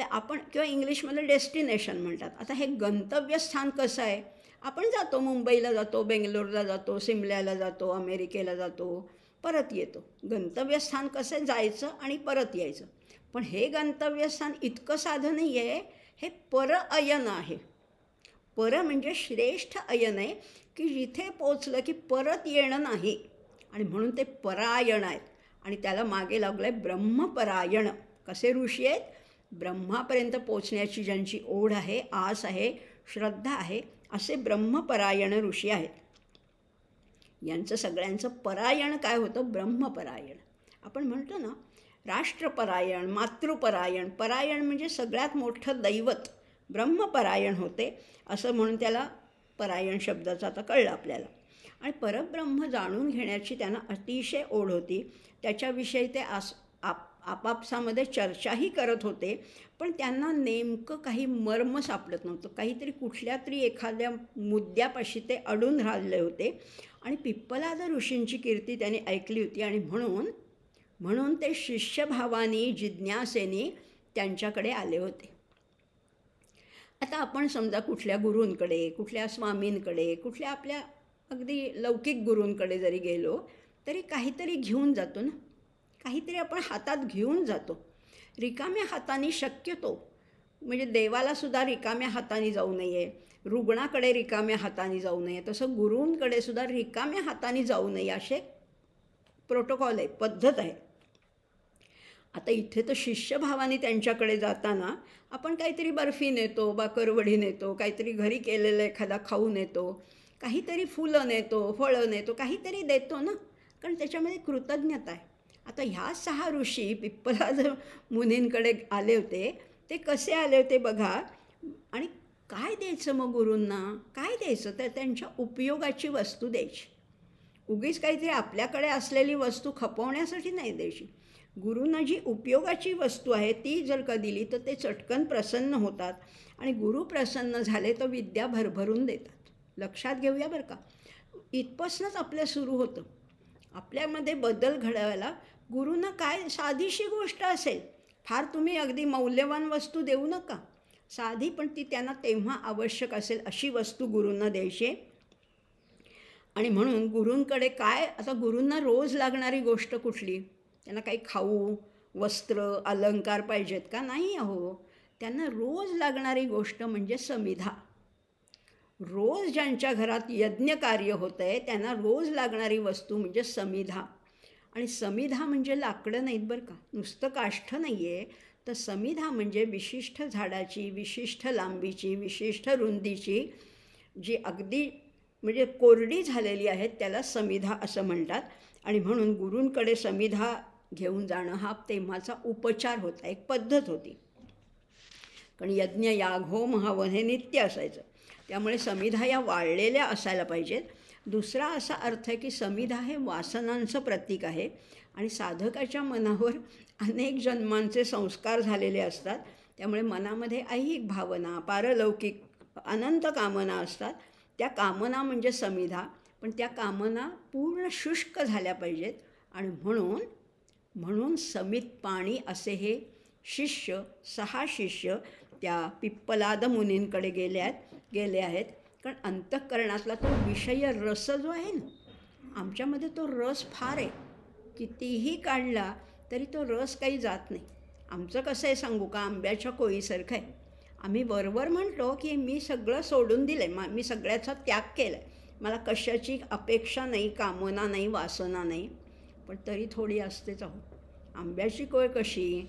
आपण, किंवा इंग्लिशमध्ये डेस्टिनेशन म्हणतात. आता हे गंतव्यस्थान कसं आहे? आपण जातो, मुंबईला जातो, बेंगलोरला जातो, सिमल्याला जातो, अमेरिकेला जातो, परत येतो. गंतव्यस्थान कसं आहे? जायचं आणि परत यायचं. पण हे गंतव्यस्थान इतकं साधं नाही आहे, हे पर अयन आहे. पर म्हणजे श्रेष्ठ अयन आहे की जिथे पोचलं की परत येणं नाही, आणि म्हणून ते परायण आहेत. आणि त्याला मागे लागलं आहे ब्रह्मपरायण. कसे ऋषी आहेत? ब्रह्मापर्यंत पोचण्याची ज्यांची ओढ आहे, आस आहे, श्रद्धा आहे, असे ब्रह्मपरायण ऋषी आहेत. यांचं सगळ्यांचं परायण काय होतं? ब्रह्मपरायण. आपण म्हणतो ना राष्ट्रपरायण, मातृपरायण. परायण म्हणजे सगळ्यात मोठं दैवत. ब्रह्मपरायण होते असं म्हणून त्याला परायण शब्दाचा आता कळलं आपल्याला. आणि परब्रह्म जाणून घेण्याची त्यांना अतिशय ओढ होती. त्याच्याविषयी ते आपापसामध्ये चर्चाही करत होते, पण त्यांना नेमकं काही मर्म सापडत नव्हतं. काहीतरी कुठल्या तरी एखाद्या मुद्द्यापाशी ते अडून राहिले होते. आणि पिप्पलाद ऋषींची कीर्ती त्यांनी ऐकली होती, आणि म्हणून ते शिष्यभावानी, जिज्ञासेने त्यांच्याकडे आले होते. आता आपण समजा कुठल्या गुरूंकडे, कुठल्या स्वामींकडे, कुठल्या आपल्या अगदी लौकिक गुरूंकडे जरी गेलो तरी काहीतरी घेऊन जातो ना, काहीतरी आपण हातात घेऊन जातो. रिकाम्या हाताने शक्यतो, म्हणजे देवालासुद्धा रिकाम्या हाताने जाऊ नये, रुग्णाकडे रिकाम्या हाताने जाऊ नये, तसं गुरूंकडे सुद्धा रिकाम्या हाताने जाऊ नये, असे प्रोटोकॉल आहे, पद्धत आहे. आता इथे तर शिष्यभावाने त्यांच्याकडे जाताना आपण काहीतरी बर्फी नेतो, बाकरवडी नेतो, काहीतरी घरी केलेलं एखादा खाऊ नेतो, काहीतरी फुलं नेतो, फळं नेतो, काहीतरी देतो ना, कारण त्याच्यामध्ये कृतज्ञता आहे. आता ह्या 6 ऋषी पिप्पलाद मुनींकडे आले होते. ते कसे आले होते बघा. आणि काय द्यायचं मग गुरूंना? काय द्यायचं? तर त्यांच्या उपयोगाची वस्तू द्यायची. उगीच काहीतरी आपल्याकडे असलेली वस्तू खपवण्यासाठी नाही द्यायची. गुरूंना जी उपयोगाची वस्तू आहे ती जर का दिली तर ते चटकन प्रसन्न होतात, आणि गुरु प्रसन्न झाले तर विद्या भरभरून देतात. लक्षात घेऊया बरं का. इथपासूनच आपल्या सुरू होतं. आपल्यामध्ये बदल घडवायला गुरूंना काय साधीशी गोष्ट असेल, फार तुम्ही अगदी मौल्यवान वस्तू देऊ नका, साधी पण ती त्यांना तेव्हा आवश्यक असेल अशी वस्तू गुरूंना द्यायची. आणि म्हणून गुरूंकडे काय, आता गुरूंना रोज लागणारी गोष्ट कुठली? त्यांना काही खाऊ, वस्त्र, अलंकार पाहिजेत का? नाही अहो. त्यांना रोज लागणारी गोष्ट म्हणजे समिधा. रोज ज्यांच्या घरात यज्ञकार्य होतं आहे त्यांना रोज लागणारी वस्तू म्हणजे समिधा. आणि समिधा म्हणजे लाकडं नाहीत बरं का, नुसतं काष्ठ नाही आहे, तर समिधा म्हणजे विशिष्ट झाडाची, विशिष्ट लांबीची, विशिष्ट रुंदीची, जी अगदी म्हणजे कोरडी झालेली आहेत त्याला समिधा असं म्हणतात. आणि म्हणून गुरूंकडे समिधा घेऊन जाणं हा तेव्हाचा उपचार होता, एक पद्धत होती. कारण यज्ञ, याग, होम, हवन हे नित्य असायचं, त्यामुळे समिधा या वाळलेल्या असायला पाहिजेत. दुसरा असा अर्थ आहे की समिधा हे वासनांचं प्रतीक आहे, आणि साधकाच्या मनावर अनेक जन्मांचे संस्कार झालेले असतात, त्यामुळे मनामध्ये ऐहिक भावना, पारलौकिक अनंत कामना असतात. त्या कामना म्हणजे समिधा, पण त्या कामना पूर्ण शुष्क झाल्या पाहिजेत. आणि म्हणून समित पाणी असे हे शिष्य, 6 शिष्य त्या पिप्पलाद मुनींकडे गेले आहेत. कारण अंतःकरणातला तो विषय रस जो आहे ना, आमच्यामध्ये तो रस फार आहे, कितीही काढला तरी तो रस काही जात नाही. आमचं कसं आहे सांगू का, आंब्याच्या कोळीसारखं आहे. आम्ही वरवर म्हणतो की मी सगळं सोडून दिलं आहे, मी सगळ्याचा त्याग केला आहे, मला कशाची अपेक्षा नाही, कामना नाही, वासना नाही, पण तरी थोडी असतेच अहो. आंब्याची कोय कशी,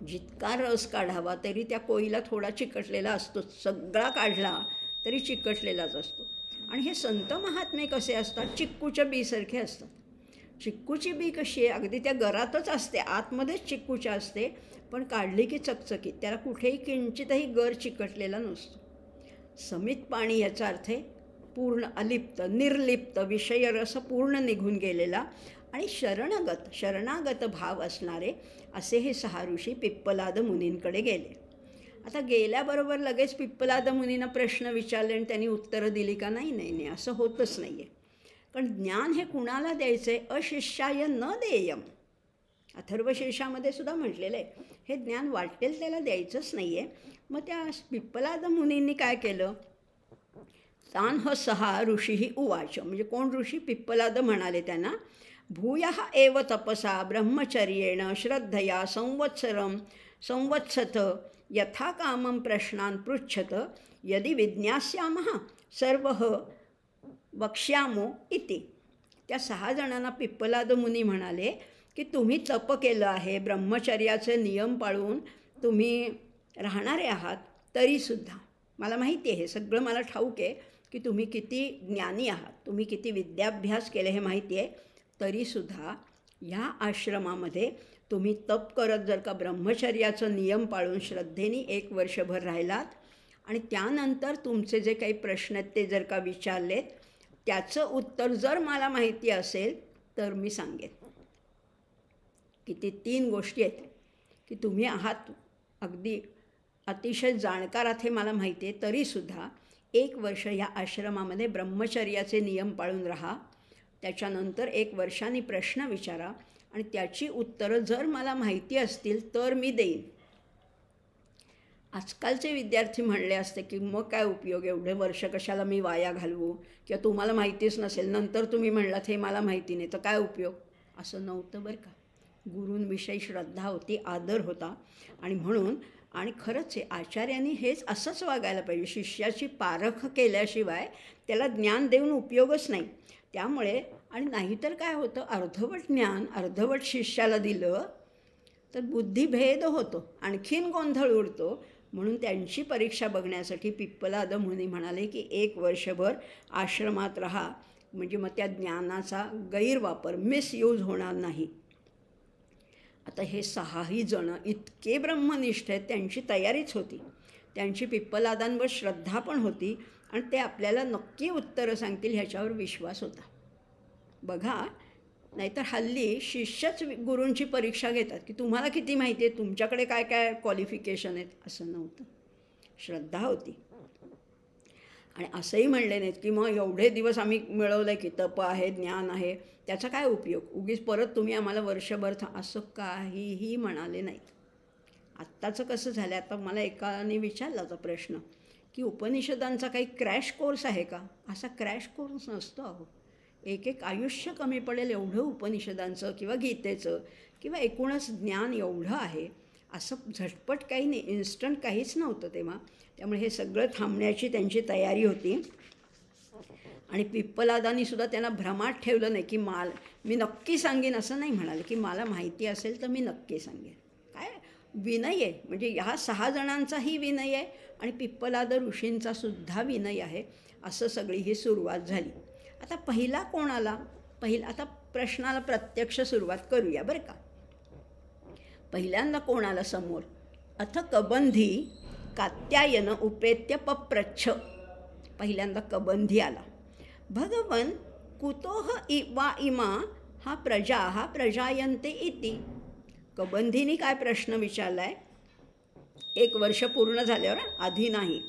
जितका रस काढावा तरी त्या कोळीला थोडा चिकटलेला असतो, सगळा काढला तरी चिकटलेलाच असतो. आणि हे संत महात्मे कसे असतात, चिक्कूच्या बीसारखे असतात. चिक्कूची बी कशी आहे, अगदी त्या गरातच असते, आतमध्येच चिक्कूच्या असते, पण काढली की चकचकीत, त्याला कुठेही किंचितही गर चिकटलेला नसतो. समित पाणी याचा अर्थ आहे पूर्ण अलिप्त, निर्लिप्त, विषयरस पूर्ण निघून गेलेला आणि शरणागत भाव असणारे असे हे 6 ऋषी पिप्पलाद मुनींकडे गेले. आता गेल्याबरोबर लगेच पिप्पलाद मुनींना प्रश्न विचारले आणि त्यांनी उत्तरं दिली का? नाही, असं होतच नाही आहे. कारण ज्ञान हे कुणाला द्यायचं आहे? अशिष्याय न देयम. अथर्वशीर्षामध्ये सुद्धा म्हटलेलं आहे, हे ज्ञान वाटेल त्याला द्यायचंच नाही आहे. मग त्या पिप्पलाद मुनींनी काय केलं? तान ह 6 ऋषीही उवाच, म्हणजे कोण ऋषी? पिप्पलाद म्हणाले त्यांना, भूयः एव तपसा ब्रह्मचर्येण श्रद्धया संवत्सत यथा कामं प्रश्नान् पृच्छत यदि विज्ञास्यामः सर्वः वक्ष्यामो इति. त्या 6 जणांना पिप्पलाद मुनी म्हणाले की तुम्ही तप केलं आहे, ब्रह्मचर्याचे नियम पाळून तुम्ही राहणारे आहात, तरीसुद्धा मला माहिती आहे, हे सगळं मला ठाऊक आहे की तुम्ही किती ज्ञानी आहात, तुम्ही किती विद्याभ्यास केले हे माहिती आहे, तरीसुद्धा ह्या आश्रमामध्ये तुम्ही तप करत जर का ब्रह्मचर्याचं नियम पाळून श्रद्धेने 1 वर्षभर राहिलात आणि त्यानंतर तुमचे जे काही प्रश्न आहेत ते जर का विचारलेत, त्याचं उत्तर जर मला माहिती असेल तर मी सांगेन. किती 3 गोष्टी आहेत की तुम्ही आहात अगदी अतिशय जाणकार आहात हे मला माहिती आहे, तरीसुद्धा 1 वर्ष या आश्रमामध्ये ब्रह्मचर्याचे नियम पाळून राहा, त्याच्यानंतर 1 वर्षांनी प्रश्न विचारा आणि त्याची उत्तरं जर मला माहिती असतील तर मी देईन. आजकालचे विद्यार्थी म्हणले असते की मग काय उपयोग, एवढे वर्ष कशाला मी वाया घालवू, किंवा तुम्हाला माहितीच नसेल, नंतर तुम्ही म्हणलात हे मला माहिती नाही तर काय उपयोग. असं नव्हतं बरं का. गुरूंविषयी श्रद्धा होती, आदर होता आणि म्हणून आणि खरंच आहे आचार्यांनी हेच असंच वागायला पाहिजे. शिष्याची पारख केल्याशिवाय त्याला ज्ञान देऊन उपयोगच नाही. त्यामुळे आणि नाहीतर काय होतं, अर्धवट ज्ञान अर्धवट शिष्याला दिलं तर बुद्धिभेद होतो, आणखीन गोंधळ उडतो. म्हणून त्यांची परीक्षा बघण्यासाठी पिप्पलाद मुनी म्हणाले की 1 वर्षभर आश्रमात राहा, म्हणजे मग त्या ज्ञानाचा गैरवापर, मिसयूज होणार नाही. आता हे 6ही जणं इतके ब्रह्मनिष्ठ आहेत, त्यांची तयारीच होती, त्यांची पिप्पलादांवर श्रद्धा पण होती आणि ते आपल्याला नक्की उत्तरं सांगतील ह्याच्यावर विश्वास होता. बघा, नाहीतर हल्ली शिष्यच गुरूंची परीक्षा घेतात की तुम्हाला किती माहिती आहे, तुमच्याकडे काय काय क्वालिफिकेशन आहेत. असं नव्हतं, श्रद्धा होती. आणि असंही म्हणले नाहीत की मग एवढे दिवस आम्ही मिळवलं आहे की तप आहे, ज्ञान आहे, त्याचा काय उपयोग, उगीच परत तुम्ही आम्हाला वर्षभर असं काहीही म्हणाले नाहीत. आत्ताचं कसं झालं, आता मला एकाने विचारला होता प्रश्न की उपनिषदांचा काही क्रॅश कोर्स आहे का. असा क्रॅश कोर्स नसतो अहो. एक आयुष्य कमी पडेल एवढं उपनिषदांचं किंवा गीतेचं किंवा एकूणच ज्ञान एवढं आहे, असं झटपट काही नाही, इन्स्टंट काहीच नव्हतं तेव्हा. त्यामुळे हे सगळं थांबण्याची त्यांची तयारी होती. आणि पिप्पलादांनी सुद्धा त्यांना भ्रमात ठेवलं नाही की मी नक्की सांगेन, असं नाही म्हणाले की मला माहिती असेल तर मी नक्की सांगेन. काय विनय आहे, म्हणजे ह्या 6 जणांचाही विनय आहे आणि पिप्पलाद ऋषींचा सुद्धा विनय आहे. असं सगळी ही सुरुवात झाली. आता पहिला कोण आला? आता प्रश्नाला प्रत्यक्ष सुरुवात करूया बरं का. पहिल्यांदा कोण आला समोर? अथ कबंधी कात्यायन उपेत्य पप्रच्छ. पहिल्यांदा कबंधी आला. भगवन कुतोह वा इमा हा प्रजा प्रजायन्ते इति. कबंधीनी काय प्रश्न विचारला आहे? 1 वर्ष पूर्ण झाल्यावर, आधी नाही,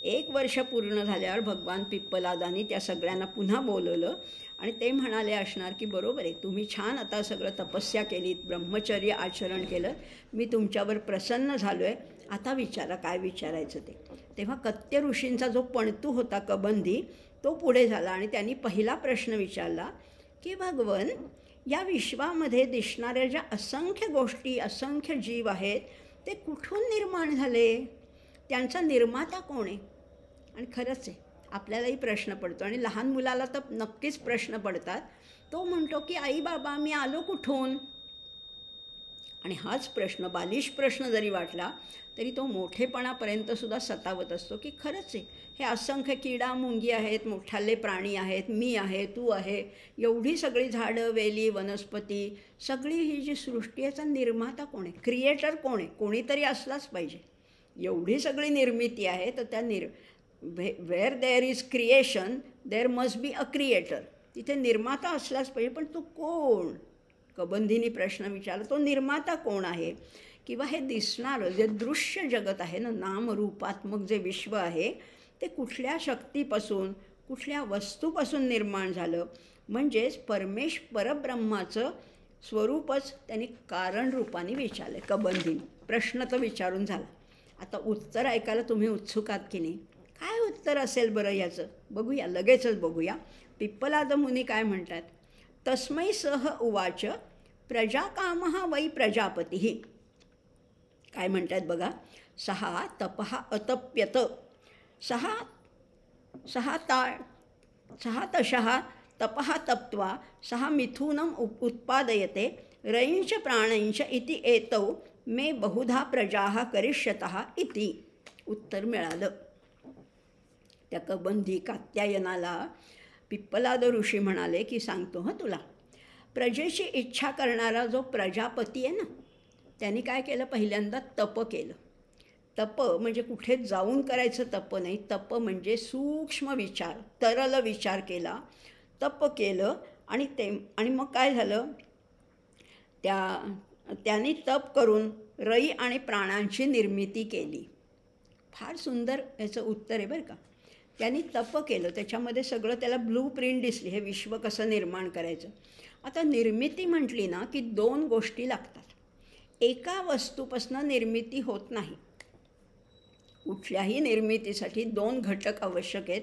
1 वर्ष पूर्ण झाल्यावर भगवान पिप्पलादांनी त्या सगळ्यांना पुन्हा बोलवलं आणि ते म्हणाले असणार की बरोबर आहे, तुम्ही छान आता सगळं तपस्या केलीत, ब्रह्मचर्य आचरण केलं, मी तुमच्यावर प्रसन्न झालो आहे, आता विचारा काय विचारायचं ते. तेव्हा कत्य ऋषींचा जो पणतू होता कबंधी, तो पुढे झाला आणि त्यांनी पहिला प्रश्न विचारला की भगवन, या विश्वामध्ये दिसणाऱ्या ज्या असंख्य गोष्टी, असंख्य जीव आहेत, ते कुठून निर्माण झाले? त्यांचा निर्माता कोण आहे? आणि खरंच आहे, आपल्यालाही प्रश्न पडतो आणि लहान मुलाला तर नक्कीच प्रश्न पडतात. तो म्हणतो की आई बाबा मी आलो कुठून? आणि हाच प्रश्न, बालिश प्रश्न जरी वाटला तरी तो मोठेपणापर्यंत सुद्धा सतावत असतो की खरंच आहे, हे असंख्य किडा मुंगी आहेत, मोठाले प्राणी आहेत, मी आहे, तू आहे, एवढी सगळी झाडं वेली वनस्पती, सगळी ही जी सृष्टी आहे, याचा निर्माता कोण आहे? क्रिएटर कोण आहे? कोणीतरी असलाच पाहिजे. एवढी सगळी निर्मिती आहे, तर त्या where there is creation there must be a creator. तिथे निर्माता असलाच पाहिजे. पण तो कोण? कबंधीनी प्रश्न विचारला, तो निर्माता कोण आहे? किंवा हे दिसणारं जे दृश्य जगत आहे ना, नामरूपात्मक जे विश्व आहे, ते कुठल्या शक्तीपासून, कुठल्या वस्तूपासून निर्माण झालं? म्हणजेच परब्रह्माचं स्वरूपच त्यांनी कारण रूपाने विचारलं. कबंधीने प्रश्न तर विचारून झाला. आता उत्तर ऐकायला तुम्ही उत्सुक आहात की नाही? काय उत्तर असेल बरं याचं? बघूया, लगेचच बघूया. पिप्पलाद मुनी काय म्हणतात? तस्मै सह उवाच प्रजाकामः वै प्रजापतिः. काय म्हणतात बघा? सहा तपः अतप्यत, सहा तशः तपः तप्त्वा सहा मिथुनम उत्पादयते रयिंच प्राणिंच इति एतौ मे बहुधा प्रजाः करिष्यतः इति. उत्तर मिळालं. त्या कबंधी कात्यायनाला पिप्पलाद ऋषी म्हणाले की सांगतो हं तुला. प्रजेची इच्छा करणारा जो प्रजापती आहे ना, त्यांनी काय केलं? पहिल्यांदा तप केलं. तप म्हणजे कुठे जाऊन करायचं तप नाही. तप म्हणजे सूक्ष्म विचार, तरल विचार केला, तप केलं. आणि मग काय झालं? त्यांनी तप करून रई आणि प्राणांची निर्मिती केली. फार सुंदर याचं उत्तर आहे बरं का. त्यांनी तप केलं, त्याच्यामध्ये सगळं त्याला ब्लू प्रिंट दिसली, हे विश्व कसं निर्माण करायचं. आता निर्मिती म्हटली ना की दोन गोष्टी लागतात. एका वस्तूपासून निर्मिती होत नाही. कुठल्याही निर्मितीसाठी दोन घटक आवश्यक आहेत.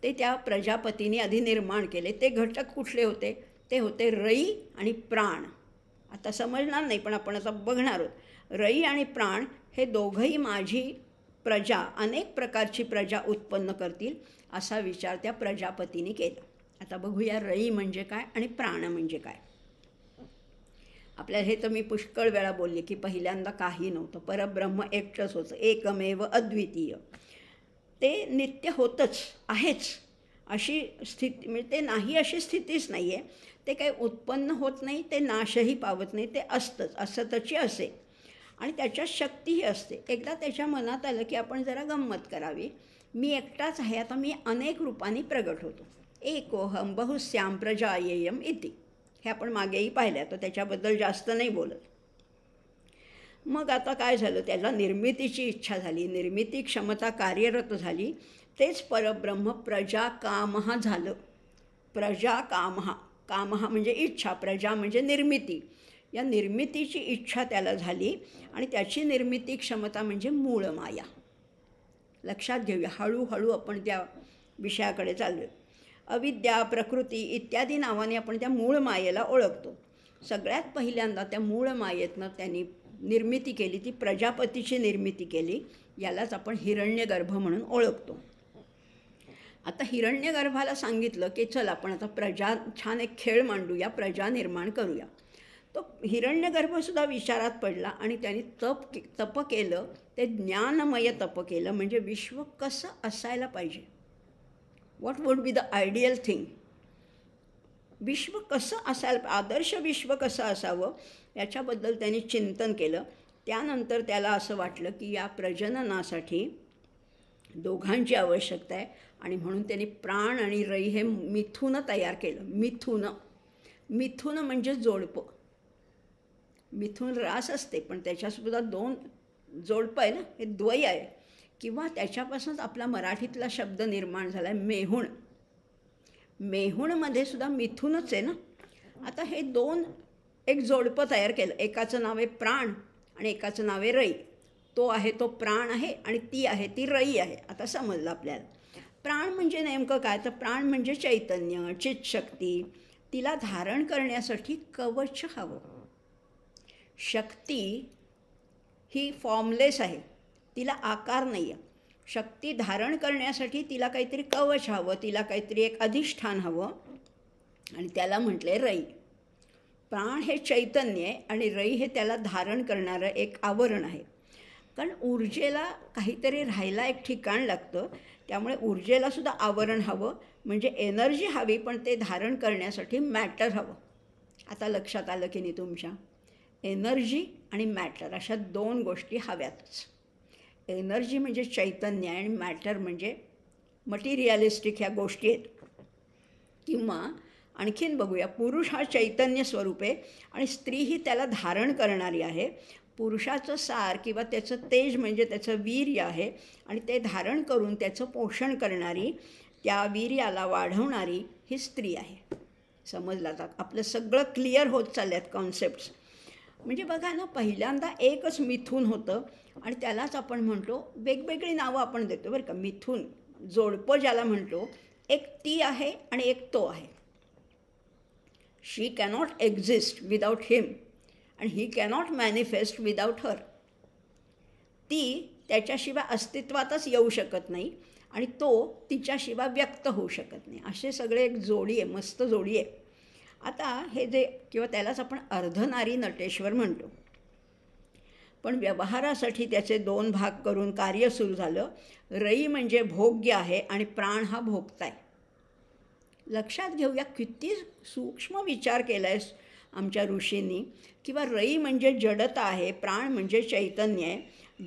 ते त्या प्रजापतीने आधी निर्माण केले. ते घटक कुठले होते? ते होते रई आणि प्राण. आता समजणार नाही, पण आपण आता बघणार आहोत. रई आणि प्राण हे दोघंही माझी प्रजा, अनेक प्रकारची प्रजा उत्पन्न करतील, असा विचार त्या प्रजापतीने केला. आता बघूया रई म्हणजे काय आणि प्राण म्हणजे काय. आपल्याला हे तर मी पुष्कळ वेळा बोलले की पहिल्यांदा काही नव्हतं, परब्रह्म एकटंच होतं, एकमेव अद्वितीय. ते नित्य होतंच आहेच अशी स्थिती, म्हणजे ते नाही अशी स्थितीच नाही आहे. ते काही उत्पन्न होत नाही, ते नाशही पावत नाही, ते असतंच, असतची असे. आणि त्याच्यात शक्तीही असते. एकदा त्याच्या मनात आलं की आपण जरा गंमत करावी. मी एकटाच आहे, आता मी अनेक रूपांनी प्रगट होतो. एकोहम बहुस्याम प्रजायेयम इति. हे आपण मागेही पाहिलं, तर त्याच्याबद्दल जास्त नाही बोलत. मग आता काय झालं? त्याला निर्मितीची इच्छा झाली, निर्मिती क्षमता कार्यरत झाली. तेच परब्रह्म प्रजाकामः झालं. प्रजाकामः, कामः म्हणजे इच्छा, प्रजा म्हणजे निर्मिती. या निर्मितीची इच्छा त्याला झाली आणि त्याची निर्मिती क्षमता म्हणजे मूळ माया. लक्षात घेऊया, हळूहळू आपण त्या विषयाकडे चाललो आहे. अविद्या, प्रकृती इत्यादी नावाने आपण त्या मूळ मायेला ओळखतो. सगळ्यात पहिल्यांदा त्या मूळ मायेतनं त्यांनी निर्मिती केली, ती प्रजापतीची निर्मिती केली. यालाच आपण हिरण्यगर्भ म्हणून ओळखतो. आता हिरण्यगर्भाला सांगितलं की चल आपण आता छान एक खेळ मांडूया, प्रजा निर्माण करूया. तो हिरण्यगर्भसुद्धा विचारात पडला आणि त्यांनी तप केलं. ते ज्ञानमय तप केलं. म्हणजे विश्व कसं असायला पाहिजे, what would be the ideal thing. विश्व कसं असायला, आदर्श विश्व कसं असावं याच्याबद्दल त्यांनी चिंतन केलं. त्यानंतर त्याला असं वाटलं की या प्रजननासाठी दोघांची आवश्यकता आहे आणि म्हणून त्यांनी प्राण आणि रई हे मिथुन तयार केलं. मिथुन म्हणजे जोडपं. मिथुन रास असते, पण त्याच्यासुद्धा दोन जोडपं आहे ना, हे द्वय आहे. किंवा त्याच्यापासूनच आपला मराठीतला शब्द निर्माण झाला आहे मेहुण. मेहुणमध्ये सुद्धा मिथुनच आहे ना. आता हे दोन एक जोडपं तयार केलं. एकाचं नाव आहे प्राण आणि एकाचं नाव आहे रई. तो आहे तो प्राण आहे आणि ती आहे ती रई आहे. आता समजलं आपल्याला. प्राण म्हणजे नेमकं काय? तर प्राण म्हणजे चैतन्य, चित्शक्ती. तिला धारण करण्यासाठी कवच हवं. शक्ती ही फॉर्मलेस आहे, तिला आकार नाही आहे. शक्ती धारण करण्यासाठी तिला काहीतरी कवच हवं, तिला काहीतरी एक अधिष्ठान हवं आणि त्याला म्हटले रई. प्राण हे चैतन्य आहे आणि रई हे त्याला धारण करणारं एक आवरण आहे. कारण ऊर्जेला काहीतरी राहायला एक ठिकाण लागतं. त्यामुळे ऊर्जेलासुद्धा आवरण हवं, म्हणजे एनर्जी हवी, पण ते धारण करण्यासाठी मॅटर हवं. आता लक्षात आलं की नाही तुमच्या? एनर्जी आणि मॅटर अशा 2 गोष्टी हव्यातच. एनर्जी म्हणजे चैतन्य आहे आणि मॅटर म्हणजे मटिरियलिस्टिक ह्या गोष्टी आहेत. किंवा आणखीन बघूया, पुरुष हा चैतन्य स्वरूप आहे आणि स्त्री ही त्याला धारण करणारी आहे. पुरुषाचं सार किंवा त्याचं तेज म्हणजे त्याचं वीर्य आहे आणि ते धारण करून त्याचं पोषण करणारी, त्या वीर्याला वाढवणारी ही स्त्री आहे. समजलं आता? आपलं सगळं क्लिअर होत चालल्यात कॉन्सेप्ट्स. म्हणजे बघा ना, पहिल्यांदा एकच मिथून होतं आणि त्यालाच आपण म्हणतो, वेगवेगळी नावं आपण देतो बरं का. मिथून जोडपं ज्याला म्हणतो, एक ती आहे आणि एक तो आहे. शी कॅनॉट एक्झिस्ट विदाऊट हिम आणि ही कॅनॉट मॅनिफेस्ट विदाऊट हर. ती त्याच्याशिवाय अस्तित्वातच येऊ शकत नाही आणि तो तिच्याशिवाय व्यक्त होऊ शकत नाही. असे सगळे एक जोडी आहे, मस्त जोडी आहे. आता हे जे, किंवा त्यालाच आपण अर्धनारी नटेश्वर म्हणतो. पण व्यवहारासाठी त्याचे 2 भाग करून कार्य सुरू झालं. रई म्हणजे भोग्य आहे आणि प्राण हा भोगता आहे. लक्षात घेऊया, किती सूक्ष्म विचार केला आहे आमच्या ऋषींनी. किंवा रई म्हणजे जडता आहे, प्राण म्हणजे चैतन्य आहे.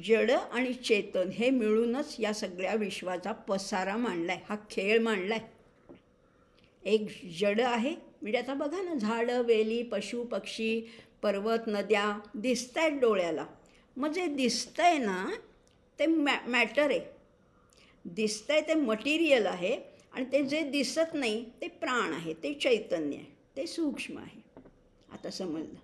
जड आणि चेतन हे मिळूनच या सगळ्या विश्वाचा पसारा मांडला आहे, हा खेळ मांडला आहे. एक जड आहे म्हणजे आता बघा ना, झाडं, वेली, पशु पक्षी, पर्वत, नद्या दिसत आहेत डोळ्याला. मग जे दिसतं आहे ना ते मॅटर आहे, दिसतं आहे ते मटिरियल आहे आणि ते जे दिसत नाही ते प्राण आहे, ते चैतन्य आहे, ते सूक्ष्म आहे. आता समजलं?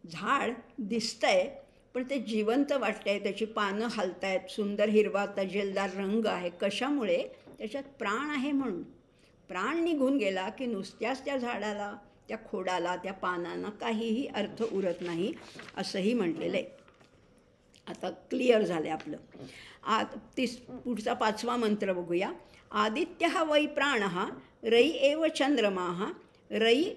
झाड दिसतं आहे पण ते जिवंत वाटतं आहे, त्याची पानं हलत आहेत, सुंदर हिरवा तजेलदार रंग आहे. कशामुळे? त्याच्यात प्राण आहे म्हणून. प्राण निघून गेला की नुसत्याच त्या झाडाला, त्या खोडाला, त्या पानांना काहीही अर्थ उरत नाही, असंही म्हटलेलं आहे. आता क्लिअर झालं आपलं. पुढचा 5वा मंत्र बघूया. आदित्यः वै प्राणः रयि एव चंद्रमाः रयि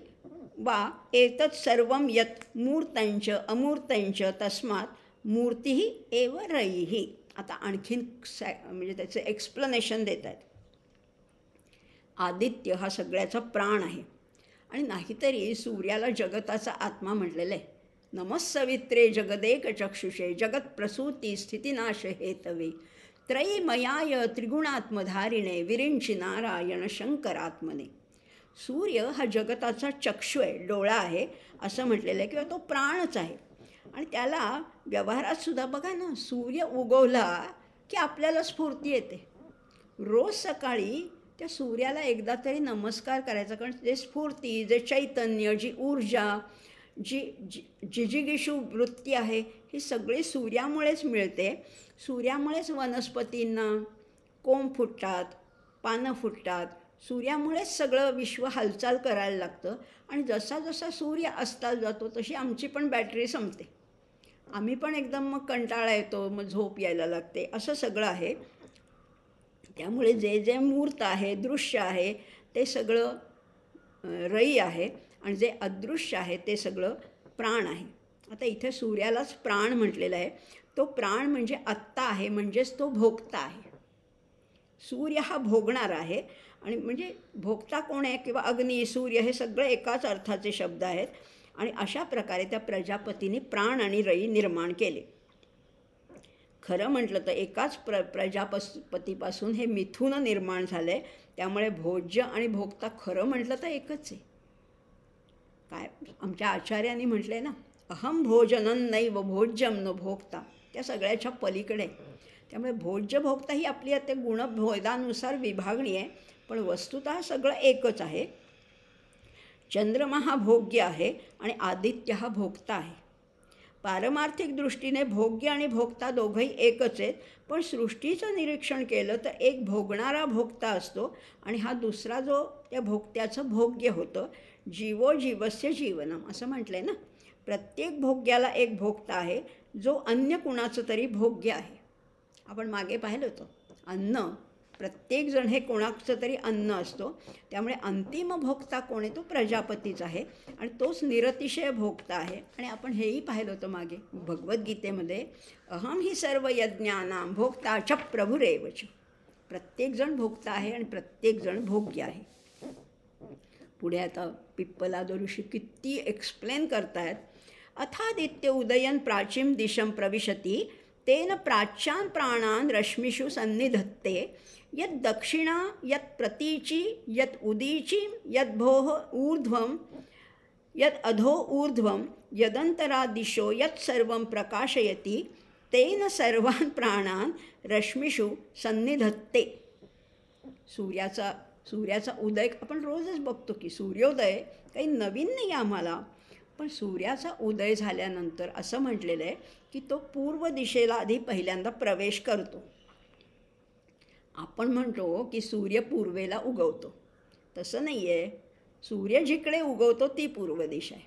वा एतत् सर्वं यत् मूर्तंच अमूर्तंच तस्मात् मूर्तिः एव रयिः. आता आणखीन म्हणजे त्याचं एक्सप्लेनेशन देत आहेत. आदित्य हा सगळ्याचा प्राण आहे आणि नाहीतरी सूर्याला जगताचा आत्मा म्हटलेलं आहे. नमस्सवित्रे जगदेक चक्षुषे जगत्प्रसूती स्थितिनाश हेतवे त्रयीमयाय त्रिगुणात्मधारिणे विरिंची नारायण शंकरात्मने. सूर्य हा जगताचा चक्षु आहे, डोळा आहे असं म्हटलेलं आहे, किंवा तो प्राणच आहे. आणि त्याला व्यवहारात सुद्धा बघा ना, सूर्य उगवला की आपल्याला स्फूर्ती येते. रोज सकाळी त्या सूर्याला एकदा तरी नमस्कार करायचा, कारण जे स्फूर्ती, जे चैतन्य, जी ऊर्जा, जी जिजिगीषू वृत्ती आहे, ही सगळी सूर्यामुळेच मिळते. सूर्यामुळेच वनस्पतींना कोंब फुटतात, पानं फुटतात. सूर्यामुळेच सगळं विश्व हालचाल करायला लागतं. आणि जसा जसा सूर्य अस्ताला जातो तशी आमची पण बॅटरी संपते. आम्ही पण एकदम मग कंटाळा येतो, मग झोप यायला लागते, असं सगळं आहे. त्यामुळे जे जे मूर्त आहे, दृश्य आहे, ते सगळं रई आहे आणि जे अदृश्य आहे ते सगळं प्राण आहे. आता इथे सूर्यालाच प्राण म्हटलेलं आहे. तो प्राण म्हणजे आत्ता आहे, म्हणजेच तो भोगता आहे. सूर्य हा भोगणारा आहे आणि म्हणजे भोगता कोण आहे? किंवा अग्नी, सूर्य हे सगळे एकाच अर्थाचे शब्द आहेत. आणि अशा प्रकारे त्या प्रजापतीने प्राण आणि रई निर्माण केले. खरं म्हटलं तर एकाच प्रजापतीपासून हे मिथुन निर्माण झालं आहे. त्यामुळे भोज्य आणि भोगता खरं म्हटलं तर एकच आहे. काय आमच्या आचार्यांनी म्हटलं आहे ना, अहम भोजनं नैव भोज्यम न भोगता, त्या सगळ्याच्या पलीकडे. त्यामुळे भोज्य भोगता ही आपली आता गुणभेदानुसार विभागणी आहे, पण वस्तुतः सगळं एकच आहे. चंद्रमा हा भोग्य आहे आणि आदित्य हा भोगता आहे. पारमार्थिक दृष्टीने भोग्य आणि भोगता दोघंही एकच आहेत, पण सृष्टीचं निरीक्षण केलं तर एक भोगणारा भोगता असतो आणि हा दुसरा जो त्या भोगत्याचं भोग्य होतं. जीवो जीवस्य जीवनम असं म्हटलं आहे ना. प्रत्येक भोग्याला एक भोगता आहे जो अन्य कुणाचं तरी भोग्य आहे. आपण मागे पाहिलं होतं, अन्न, प्रत्येकजण हे कोणाचं तरी अन्न असतो. त्यामुळे अंतिम भोगता कोण आहे? तो प्रजापतीच आहे आणि तोच निरतिशय भोगता आहे. आणि आपण हेही पाहिलं होतं मागे भगवद्गीतेमध्ये, अहम ही सर्व यज्ञानां भोगता च प्रभुरेवच. प्रत्येकजण भोगता आहे आणि प्रत्येकजण भोग्य आहे. पुढे आता पिप्पलाद ऋषी किती एक्सप्लेन करतायत. अथादित्य उदयन प्राचीं दिशं प्रविशति तेन प्राच्यान् प्राणान् रश्मिषु सन्निधत्ते यत् दक्षिणा यत् प्रतीची यत् उदीची यद्भोः ऊर्ध्वं यत् अधो ऊर्ध्वं यदंतरादिशो यत् सर्वं प्रकाशयति तेन सर्वान् प्राणान् रश्मिषु सन्निधत्ते. सूर्याचा उदय आपण रोजच बघतो की सूर्योदय काही नवीन नाही आम्हाला, पण सूर्याचा उदय झाल्यानंतर असं म्हटलेलं आहे की तो पूर्व दिशेला आधी पहिल्यांदा प्रवेश करतो. आपण म्हणतो की सूर्य पूर्वेला उगवतो, तसं नाही आहे. सूर्य जिकडे उगवतो ती पूर्व दिशा आहे.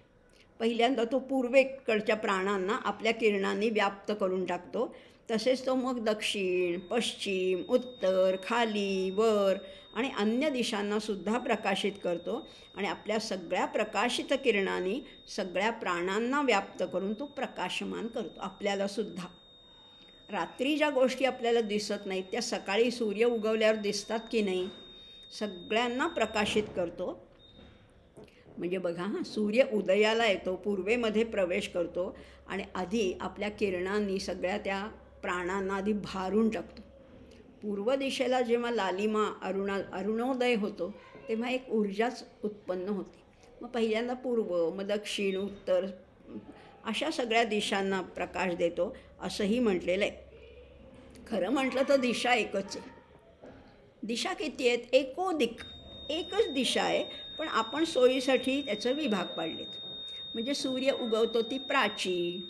पहिल्यांदा तो पूर्वेकडच्या प्राणांना आपल्या किरणांनी व्याप्त करून टाकतो. तसेच तो मग दक्षिण, पश्चिम, उत्तर, खाली, वर आणि अन्य दिशांनासुद्धा प्रकाशित करतो आणि आपल्या सगळ्या प्रकाशित किरणांनी सगळ्या प्राणांना व्याप्त करून तो प्रकाशमान करतो. आपल्यालासुद्धा रात्री ज्या गोष्टी आपल्याला दिसत नाहीत त्या सकाळी सूर्य उगवल्यावर दिसतात की नाही, सगळ्यांना प्रकाशित करतो. म्हणजे बघा हां, सूर्य उदयाला येतो, पूर्वेमध्ये प्रवेश करतो आणि आधी आपल्या किरणांनी सगळ्या त्या प्राणांना आधी भारून टाकतो. पूर्व दिशेला जेव्हा लालिमा अरुणोदय होतो तेव्हा एक ऊर्जाच उत्पन्न होते. मग पहिल्यांदा पूर्व, मग दक्षिण, उत्तर अशा सगळ्या दिशांना प्रकाश देतो असंही म्हटलेलं आहे. खरं म्हटलं तर दिशा एकच आहे. दिशा किती आहेत? एकोदिक, एकच दिशा आहे, पण आपण सोयीसाठी त्याचं विभाग पाडलेत. म्हणजे सूर्य उगवतो ती प्राची,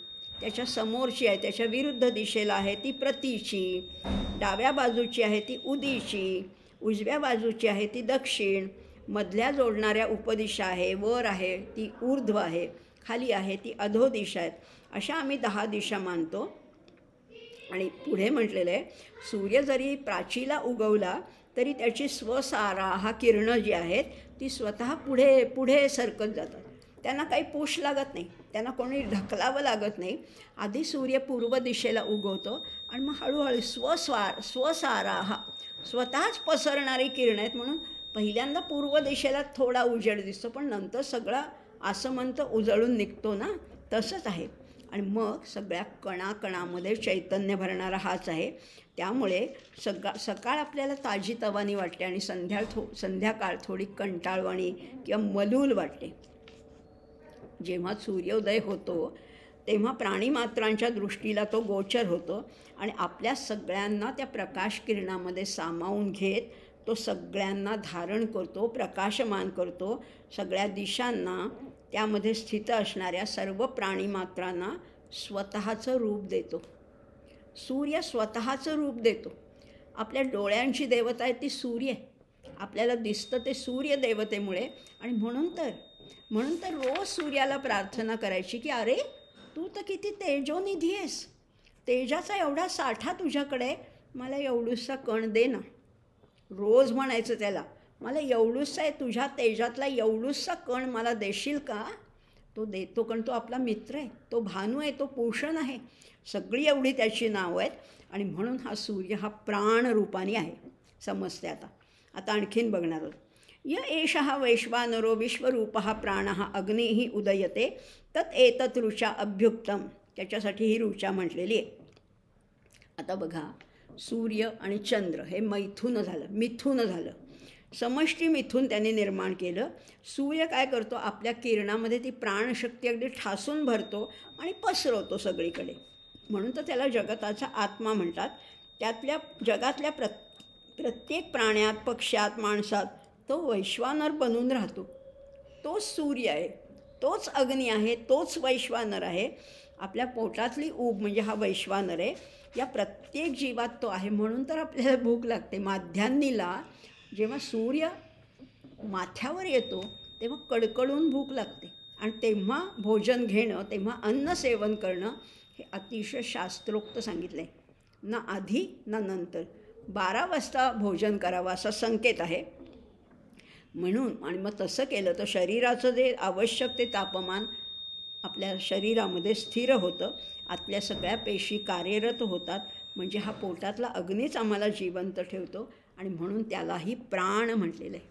त्याच्या समोरची आहे त्याच्या विरुद्ध दिशेला आहे ती प्रतीची, डाव्या बाजूची आहे ती उदीची, उजव्या बाजूची आहे ती दक्षिण, मधल्या जोडणाऱ्या उपदिशा आहे, वर आहे ती ऊर्ध्व आहे, खाली आहे ती अधो दिशा आहेत. अशा आम्ही 10 दिशा मानतो. आणि पुढे म्हटलेलं आहे सूर्य जरी प्राचीला उगवला तरी त्याची स्वसारा हा किरणं जी आहेत ती स्वतः पुढे पुढे सरकत जातात. त्यांना काही पुश लागत नाही, त्यांना कोणी ढकलावं लागत नाही. आधी सूर्य पूर्व दिशेला उगवतो आणि मग हळूहळू स्वसारा हा स्वतःच पसरणारी किरणं आहेत. म्हणून पहिल्यांदा पूर्व दिशेला थोडा उजेड दिसतो, पण नंतर सगळा आसमंत उजळून निघतो ना, तसंच आहे. आणि मग सगळ्या कणाकणामध्ये चैतन्य भरणारा हाच आहे. त्यामुळे सकाळ आपल्याला ताजीतवानी वाटते आणि संध्याकाळ थोडी कंटाळवाणी किंवा मलूल वाटते. जेव्हा सूर्योदय होतो तेव्हा प्राणीमात्रांच्या दृष्टीला तो गोचर होतो आणि आपल्या सगळ्यांना त्या प्रकाश किरणामध्ये सामावून घेत तो सगळ्यांना धारण करतो, प्रकाशमान करतो. सगळ्या दिशांना त्यामध्ये स्थित असणाऱ्या सर्व प्राणीमात्रांना स्वतःचं रूप देतो. सूर्य स्वतःचं रूप देतो. आपल्या डोळ्यांची देवता आहे ती सूर्य, आपल्याला दिसतं ते सूर्य देवतेमुळे. आणि म्हणून तर रोज सूर्याला प्रार्थना करायची की अरे तू तर किती तेजोनिधी आहेस, तेजाचा एवढा साठा तुझ्याकडे, मला एवढूसा कण दे ना. रोज म्हणायचं त्याला, मला एवढूसा आहे तुझ्या तेजातला एवढूसा कण मला देशील का? तो देतो, कारण तो आपला मित्र आहे, तो भानू आहे, तो पोषण आहे. सगळी एवढी त्याची नावं आहेत. आणि म्हणून हा सूर्य हा प्राणरूपाने आहे. समजते आता आणखीन बघणार आहोत. य एषः वैश्वानरो विश्वरूपः प्राणः अग्निः उदयते तत् एतत् ऋचा अभ्युक्तम. त्याच्यासाठी ही ऋचा म्हटलेली आहे. आता बघा, सूर्य आणि चंद्र हे मिथुन झालं. समष्टी मिथून त्याने निर्माण केलं. सूर्य काय करतो, आपल्या किरणामध्ये ती प्राणशक्ती अगदी ठासून भरतो आणि पसरवतो सगळीकडे. म्हणून तर त्याला जगताचा आत्मा म्हणतात. त्यातल्या जगातल्या प्रत्येक प्राण्यात, पक्ष्यात, माणसात तो वैश्वानर बनून राहतो. तोच सूर्य आहे, तोच अग्नी आहे, तोच वैश्वानर आहे. आपल्या पोटातली ऊब म्हणजे हा वैश्वानर आहे. या प्रत्येक जीवात तो आहे. म्हणून तर आपल्याला भूक लागते. माध्यान्नीला जेव्हा सूर्य माथ्यावर येतो तेव्हा कडकडून भूक लागते आणि तेव्हा भोजन घेणं, तेव्हा अन्न सेवन करणं हे अतिशय शास्त्रोक्त सांगितलं आहे. ना आधी ना नंतर 12 वाजता भोजन करावं असा संकेत आहे. म्हणून आणि मग तसं केलं तर शरीराचं जे आवश्यक ते तापमान आपल्या शरीरामध्ये स्थिर होतं. आतल्या सगळ्या पेशी कार्यरत होतात. म्हणजे हा पोटातला अग्नीच आम्हाला जिवंत ठेवतो आणि म्हणून त्यालाही प्राण म्हटलेलं आहे.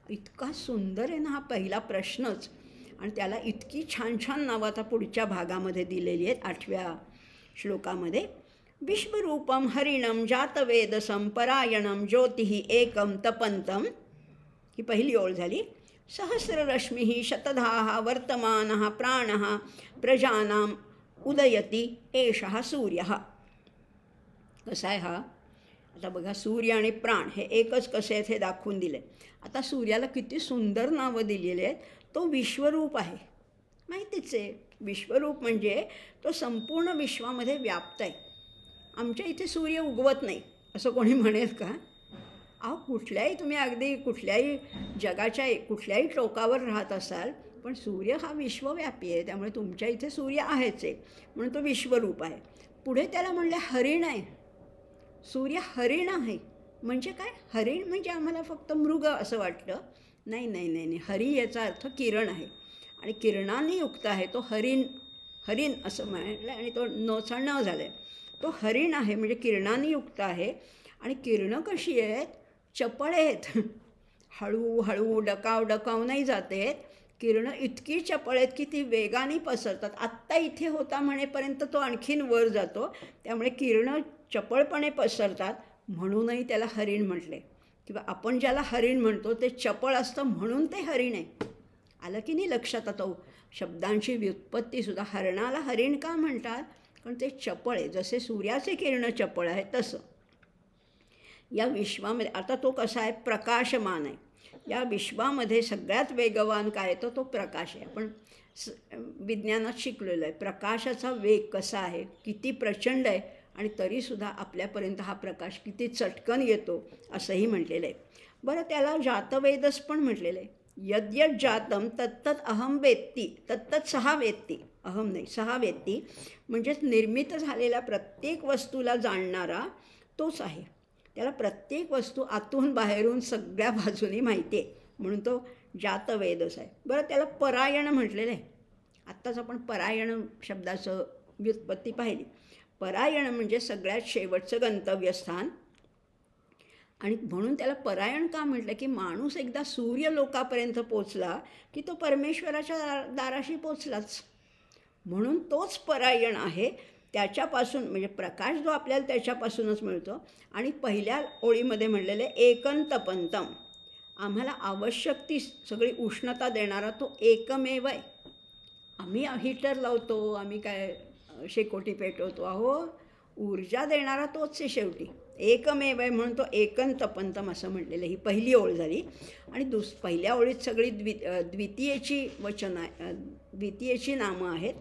इतका सुंदर आहे ना हा पहिला प्रश्नच, आणि त्याला इतकी छान छान नावं आता पुढच्या भागामध्ये दिलेली आहेत 8व्या श्लोकामध्ये. विश्वरूपम हरिणम जातवेदसं परायणम ज्योतिः एकम तपंतम, ही पहिली ओळ झाली. सहस्ररश्मी शतधा वर्तमान प्राण प्रजानाम उदयती एषः सूर्य. कसा आहे हा? आता बघा, सूर्य आणि प्राण हे एकच कसे आहेत हे दाखवून दिले. आता सूर्याला किती सुंदर नावं दिलेली आहेत. तो विश्वरूप आहे, माहितीच आहे. विश्वरूप म्हणजे तो संपूर्ण विश्वामध्ये व्याप्त आहे. आमच्या इथे सूर्य उगवत नाही असं कोणी म्हणेल का? अहो, कुठल्याही तुम्ही अगदी कुठल्याही जगाच्या कुठल्याही टोकावर राहत असाल, पण सूर्य हा विश्वव्यापी आहे. त्यामुळे तुमच्या इथे सूर्य आहेच आहे, म्हणून तो विश्वरूप आहे. पुढे त्याला म्हणलं हरिण आहे. सूर्य हरिण आहे म्हणजे काय? हरिण म्हणजे आम्हाला फक्त मृग असं वाटतं. नाही नाही नाही नाही, हरी याचा अर्थ किरण आहे आणि किरणांनी युक्त आहे. तो हरिण असं म्हटलं आणि तो नचा न झाला आहे. तो हरिण आहे म्हणजे किरणांनी युक्त आहे. आणि किरणं कशी आहेत? चपळ आहेत. हळूहळू डकाव नाही जात आहेत. किरणं इतकी चपळ आहेत की ती वेगाने पसरतात. आत्ता इथे होता म्हणेपर्यंत तो आणखीन वर जातो. त्यामुळे किरणं चपळपणे पसरतात, म्हणूनही त्याला हरिण म्हटले. किंवा आपण ज्याला हरिण म्हणतो ते चपळ असतं म्हणून ते हरिण आहे. आलं की नाही लक्षात? आता शब्दांची व्युत्पत्तीसुद्धा, हरणाला हरिण का म्हणतात? कारण ते चपळ आहे. जसे सूर्याचे किरणं चपळ आहे तसं या विश्वामध्ये. आता तो कसा आहे? प्रकाशमान आहे. या विश्वामध्ये सगळ्यात वेगवान काय येतो? तो प्रकाश आहे. आपण विज्ञानात शिकलेलं आहे प्रकाशाचा वेग कसा आहे, किती प्रचंड आहे, आणि तरीसुद्धा आपल्यापर्यंत हा प्रकाश किती चटकन येतो असंही म्हटलेलं आहे. बरं, त्याला जातवेदस पण म्हटलेलं आहे. यद्यत जातम तत्तत अहम वेत्ती, तत्तत सहा वेत्ती, अहम नाही सहा वेत्ती, म्हणजेच निर्मित झालेल्या प्रत्येक वस्तूला जाणणारा तोच आहे. त्याला प्रत्येक वस्तू आतून बाहेरून सगळ्या बाजूनी माहिती आहे, म्हणून तो जातवेदस आहे. बरं, त्याला परायण म्हटलेलं आहे. आत्ताच आपण परायण शब्दाचं व्युत्पत्ती पाहिली. परायण म्हणजे सगळ्यात शेवटचं गंतव्यस्थान. आणि म्हणून त्याला परायण का म्हटलं? की माणूस एकदा सूर्यलोकापर्यंत पोचला की तो परमेश्वराच्या दाराशी पोचलाच, म्हणून तोच परायण आहे. त्याच्यापासून म्हणजे प्रकाश जो आपल्याला त्याच्यापासूनच मिळतो. आणि पहिल्या ओळीमध्ये म्हणलेले एकंतपंतम, आम्हाला आवश्यक ती सगळी उष्णता देणारा तो एकमेव आहे. आम्ही हीटर लावतो, आम्ही काय शेकोटी पेटवतो, अहो ऊर्जा देणारा तोच आहे शेवटी, एकमेव आहे, म्हणून तो एकंतपंतम असं म्हटलेलं. ही पहिली ओळ झाली. आणि पहिल्या ओळीत सगळी द्वितीयेची वचनं आहे, द्वितीयेची नामं आहेत.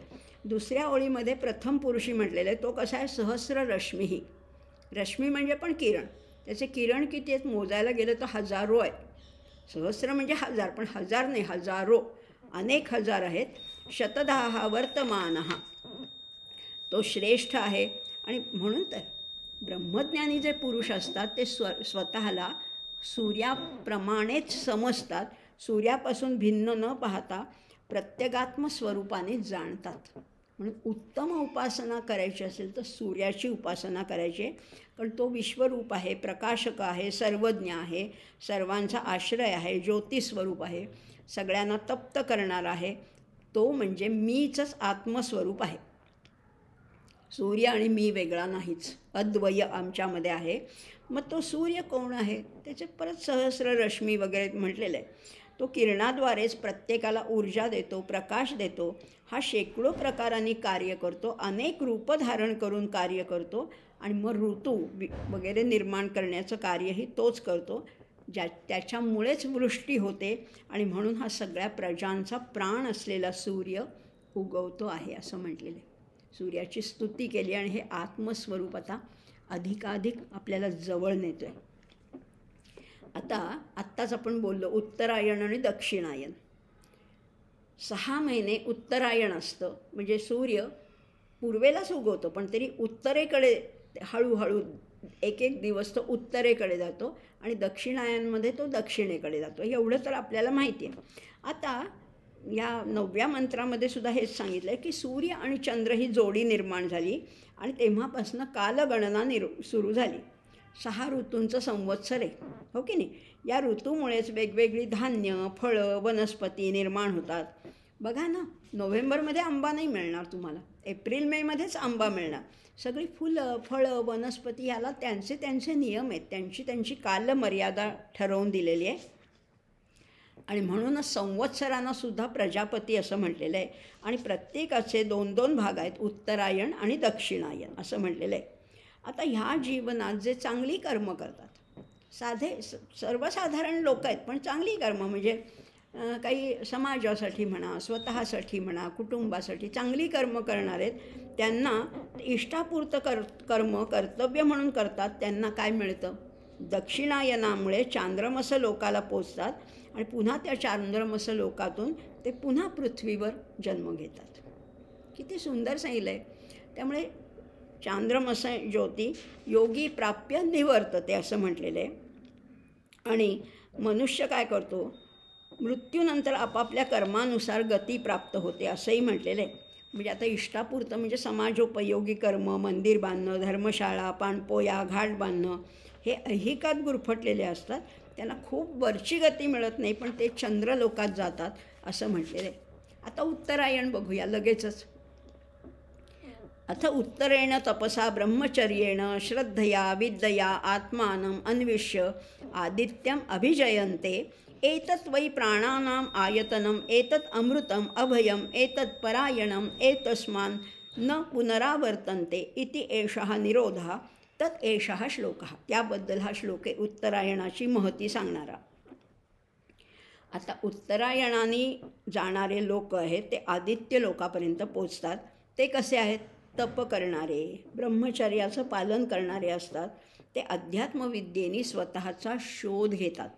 दुसऱ्या ओळीमध्ये प्रथम पुरुषी म्हटलेलं आहे. तो कसा आहे? सहस्र रश्मी. रश्मी म्हणजे पण किरण. त्याचे किरण किती आहेत? मोजायला गेलं तर हजारो आहेत. सहस्र म्हणजे हजार, पण हजार नाही, हजारो, अनेक हजार आहेत. शतधा वर्तमान, तो श्रेष्ठ आहे. आणि म्हणून तर ब्रह्मज्ञानी जे पुरुष असतात ते स्वतःला सूर्याप्रमाणेच समजतात. सूर्यापासून भिन्न न पाहता प्रत्यगात्म स्वरूपाने जाणतात. म्हणून उत्तम उपासना करायची असेल तर सूर्याची उपासना करायची. कारण तो विश्वरूप आहे, प्रकाशक आहे, सर्वज्ञ आहे, सर्वांचा आश्रय आहे, ज्योतिस्वरूप आहे, सगळ्यांना तप्त करणारा आहे. तो म्हणजे मीचंच आत्मस्वरूप आहे. सूर्य आणि मी वेगळा नाहीच, अद्वय आमच्यामध्ये आहे. मग तो सूर्य कोण आहे? त्याचे परत सहस्र रश्मी वगैरे म्हटलेलं आहे. तो किरणाद्वारेच प्रत्येकाला ऊर्जा देतो, प्रकाश देतो. हा शेकडो प्रकारांनी कार्य करतो, अनेक रूप धारण करून कार्य करतो. आणि मग ऋतू वगैरे निर्माण करण्याचं कार्यही तोच करतो. त्याच्यामुळेच वृष्टी होते. आणि म्हणून हा सगळ्या प्रजांचा प्राण असलेला सूर्य उगवतो आहे असं म्हटलेलं आहे. सूर्याची स्तुती केली आणि हे आत्मस्वरूप आता अधिकाधिक आपल्याला जवळ नेतो आहे. आत्ताच आपण बोललो उत्तरायण आणि दक्षिणायन. 6 महिने उत्तरायण असतं, म्हणजे सूर्य पूर्वेलाच उगवतो, पण तरी उत्तरेकडे हळूहळू एक एक दिवस तो उत्तरेकडे जातो. आणि दक्षिणायनमध्ये तो दक्षिणेकडे जातो. एवढं तर आपल्याला माहिती आहे. आता या 9व्या मंत्रामध्ये सुद्धा हेच सांगितलं आहे की सूर्य आणि चंद्र ही जोडी निर्माण झाली आणि तेव्हापासून कालगणना सुरू झाली. 6 ऋतूंचं संवत्सर आहे, हो की नाही. या ऋतूमुळेच वेगवेगळी धान्य, फळं, वनस्पती निर्माण होतात. बघा ना, नोव्हेंबरमध्ये आंबा नाही मिळणार तुम्हाला, एप्रिल मेमध्येच आंबा मिळणार. सगळी फुलं, फळं, वनस्पती याला त्यांचे त्यांचे नियम आहेत, त्यांची त्यांची कालमर्यादा ठरवून दिलेली आहे. आणि म्हणूनच संवत्सरांना सुद्धा प्रजापती असं म्हटलेलं आहे. आणि प्रत्येकाचे 2-2 भाग आहेत, उत्तरायण आणि दक्षिणायन असं म्हटलेलं आहे. आता ह्या जीवनात जे चांगली कर्म करतात, सर्वसाधारण लोक आहेत, पण चांगली कर्म म्हणजे काही समाजासाठी म्हणा, स्वतःसाठी म्हणा, कुटुंबासाठी चांगली कर्म करणार आहेत, त्यांना इष्टापुरतं कर्म कर्तव्य म्हणून करतात. त्यांना काय मिळतं? दक्षिणायनामुळे चांद्रमस लोकाला पोचतात आणि पुन्हा त्या चांद्रमस लोकातून ते पुन्हा पृथ्वीवर जन्म घेतात. किती सुंदर सांगितलं आहे. त्यामुळे चांद्रमस ज्योती योगी प्राप्य निवर्तते असं म्हटलेलं आहे. आणि मनुष्य काय करतो? मृत्यूनंतर आपापल्या कर्मानुसार गती प्राप्त होते असंही म्हटलेलं आहे. म्हणजे आता इष्टापुरतं म्हणजे समाजोपयोगी कर्म, मंदिर बांधणं, धर्मशाळा, पाणपोया, घाट बांधणं हे ऐहिकात गुरफटलेले असतात. त्यांना खूप वरची गती मिळत नाही, पण ते चंद्रलोकात जातात असं म्हटलेलं आहे. आता उत्तरायण बघूया लगेचच. अथ उत्तरेण तपसा ब्रह्मचर्येण श्रद्धया विद्यया आत्मानं अन्विष्य आदित्यम अभिजयन्ते एतत् वै प्राणानाम आयतनम एतत् अमृतम अभयम एतत् परायणम एतस्मान् न पुनरावर्तन्ते इति एषः निरोधः तत् एषः श्लोकः. त्याबद्दल हा श्लोक आहे उत्तरायणाची महती सांगणारा. आता उत्तरायणाने जाणारे लोक आहेत ते आदित्य लोकापर्यंत पोचतात. ते कसे आहेत? तप करणारे, ब्रह्मचर्याचं पालन करणारे असतात. ते अध्यात्मविद्येने स्वतःचा शोध घेतात.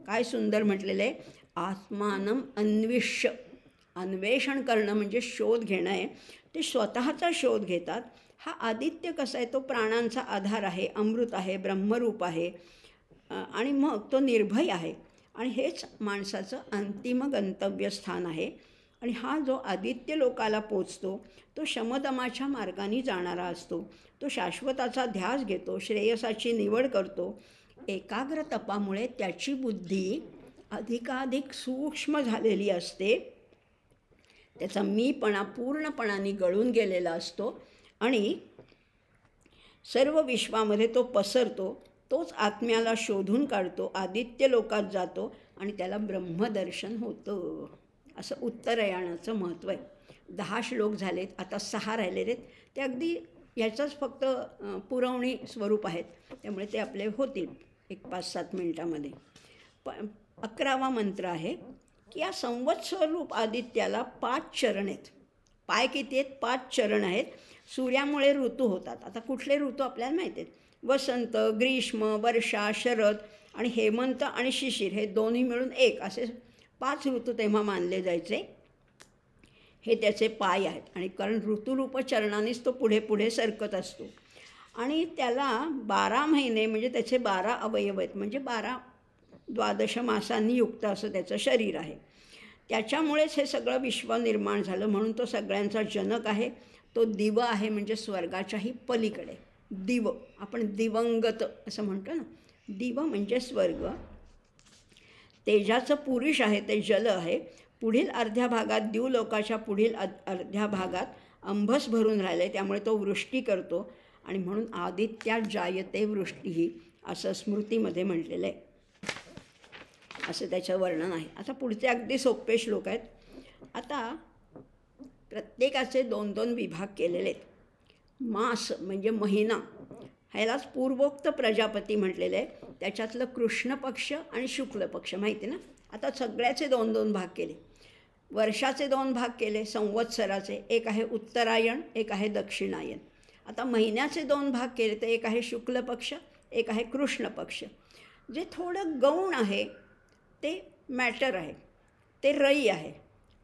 काय सुंदर म्हटलेलं आहे, आत्मानं अन्विष्य. अन्वेषण करणं म्हणजे शोध घेणं आहे. ते स्वतःचा शोध घेतात. हा आदित्य कसा आहे? तो प्राणांचा आधार आहे, अमृत आहे, ब्रह्मरूप आहे आणि मग तो निर्भय आहे. आणि हेच माणसाचं अंतिम गंतव्यस्थान आहे. आणि हा जो आदित्य लोकाला पोचतो तो शमदमाच्या मार्गाने जाणारा असतो. तो शाश्वताचा ध्यास घेतो, श्रेयसाची निवड करतो. एकाग्र तपामुळे त्याची बुद्धी अधिकाधिक सूक्ष्म झालेली असते. त्याचा मीपणा पूर्णपणाने गळून गेलेला असतो आणि सर्व विश्वामध्ये तो पसरतो. तोच आत्म्याला शोधून काढतो, आदित्य लोकात जातो आणि त्याला ब्रह्मदर्शन होतं. असं उत्तरायणाचं महत्त्व आहे. 10 श्लोक झालेत, आता 6 राहिलेले आहेत. ते अगदी याचंच फक्त पुरवणी स्वरूप आहेत, त्यामुळे ते आपले होतील एक 5-7 मिनटामध्ये. 11वा मंत्र आहे की या संवत्सरूप आदित्याला 5 चरण आहेत. पाय किती आहेत? 5 चरण आहेत. सूर्यामुळे ऋतू होतात. आता कुठले ऋतू आपल्याला माहिती आहेत? वसंत, ग्रीष्म, वर्षा, शरद आणि हेमंत आणि शिशिर हे दोन्ही मिळून एक असे 5 ऋतू तेव्हा मानले जायचे. हे त्याचे पाय आहेत. आणि कारण ऋतुरूप चरणानेच तो पुढे पुढे सरकत असतो. आणि त्याला 12 महिने म्हणजे त्याचे 12 अवयव आहेत. म्हणजे 12 मासांनी युक्त असं त्याचं शरीर आहे. त्याच्यामुळेच हे सगळं विश्व निर्माण झालं. म्हणून तो सगळ्यांचा जनक आहे. तो दिव आहे म्हणजे स्वर्गाच्याही पलीकडे. दिव आपण दिवंगत असं म्हणतो ना. दिव म्हणजे स्वर्ग. तेजाचं पुरुष आहे, ते जल आहे. पुढील अर्ध्या भागात दिवलोकाच्या पुढील अर्ध्या भागात अंभस भरून राहिले, त्यामुळे तो वृष्टी करतो. आणि म्हणून आदित्या जायते वृष्टी असं स्मृतीमध्ये म्हटलेलं आहे. असं त्याचं वर्णन आहे. आता पुढचे अगदी सोपे श्लोक आहेत. आता प्रत्येकाचे 2-2 विभाग केलेले आहेत. मास म्हणजे महिना, ह्यालाच पूर्वोक्त प्रजापती म्हटलेलं आहे. त्याच्यातलं कृष्ण पक्ष आणि शुक्ल पक्ष माहिती ना. आता सगळ्याचे 2-2 भाग केले. वर्षाचे 2 भाग केले संवत्सराचे. एक आहे उत्तरायण, एक आहे दक्षिणायन. आता महिन्याचे 2 भाग केले, तर एक आहे शुक्ल पक्ष, एक आहे कृष्ण पक्ष. जे थोडं गौण आहे ते मॅटर आहे, ते रई आहे.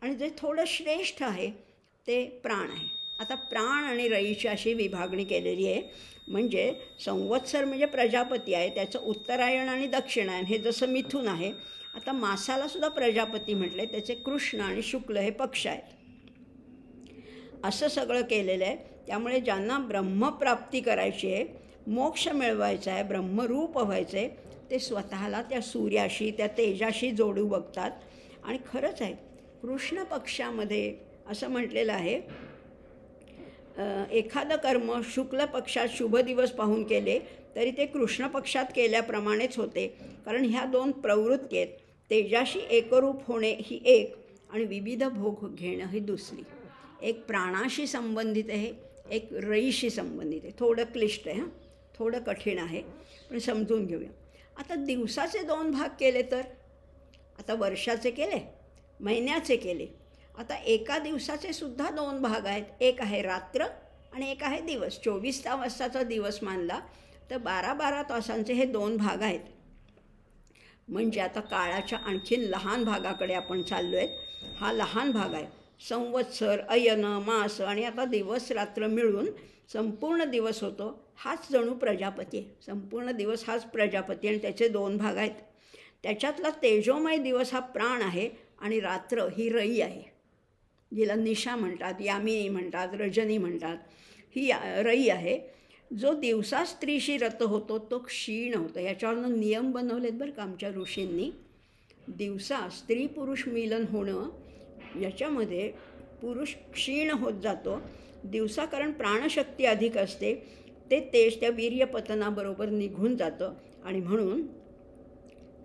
आणि जे थोडं श्रेष्ठ आहे ते प्राण आहे. आता प्राण आणि रईची अशी विभागणी केलेली आहे. म्हणजे संवत्सर म्हणजे प्रजापती आहे, त्याचं उत्तरायण आणि दक्षिणायन हे जसं मिथुन आहे. आता मासाला सुद्धा प्रजापती म्हटले, त्याचे कृष्ण आणि शुक्ल हे पक्ष आहेत. असं सगळं केलेलं आहे. त्यामुळे ज्यांना ब्रह्मप्राप्ती करायची आहे, मोक्ष मिळवायचा आहे, ब्रह्मरूप व्हायचं आहे, ते स्वतःला त्या सूर्याशी, त्या तेजाशी जोडू बघतात. आणि खरंच आहे, कृष्ण पक्षामध्ये असं म्हटलेलं आहे, एखादं कर्म शुक्ल पक्षात शुभ दिवस पाहून केले तरी ते कृष्ण पक्षात केल्याप्रमाणेच होते. कारण ह्या दोन प्रवृत्ती आहेत. तेजाशी एकरूप होणे ही एक आणि विविध भोग घेणं ही दुसरी. एक प्राणाशी संबंधित आहे, एक रईशी संबंधित आहे. थोडं क्लिष्ट आहे, थोडं कठीण आहे, पण समजून घेऊया. आता दिवसाचे 2 भाग केले तर, आता वर्षाचे केले, महिन्याचे केले. आता एका दिवसाचे सुद्धा 2 भाग आहेत. एक आहे रात्र आणि एक आहे दिवस. 24 तासाचा दिवस मानला तर 12-12 तासांचे हे 2 भाग आहेत. म्हणजे आता काळाच्या आणखीन लहान भागाकडे आपण चाललो आहे. हा लहान भाग आहे. संवत्सर, अयन, मास आणि आता दिवस रात्र मिळून संपूर्ण दिवस होतो. हाच जणू प्रजापती आहे. संपूर्ण दिवस हाच प्रजापती आणि त्याचे 2 भाग आहेत. त्याच्यातला तेजोमय दिवस हा प्राण आहे आणि रात्र ही रई आहे, जिला निशा म्हणतात, यामिनी म्हणतात, रजनी म्हणतात. ही रई आहे. जो दिवसा स्त्रीशी रत होतो तो क्षीण होतो. याच्यावरनं नियम बनवलेत बरं का आमच्या ऋषींनी. दिवसा स्त्री पुरुष मिलन होणं, याच्यामध्ये पुरुष क्षीण होत जातो दिवसा, कारण प्राणशक्ती अधिक असते. ते तेज त्या वीर्यपतनाबरोबर निघून जातं आणि म्हणून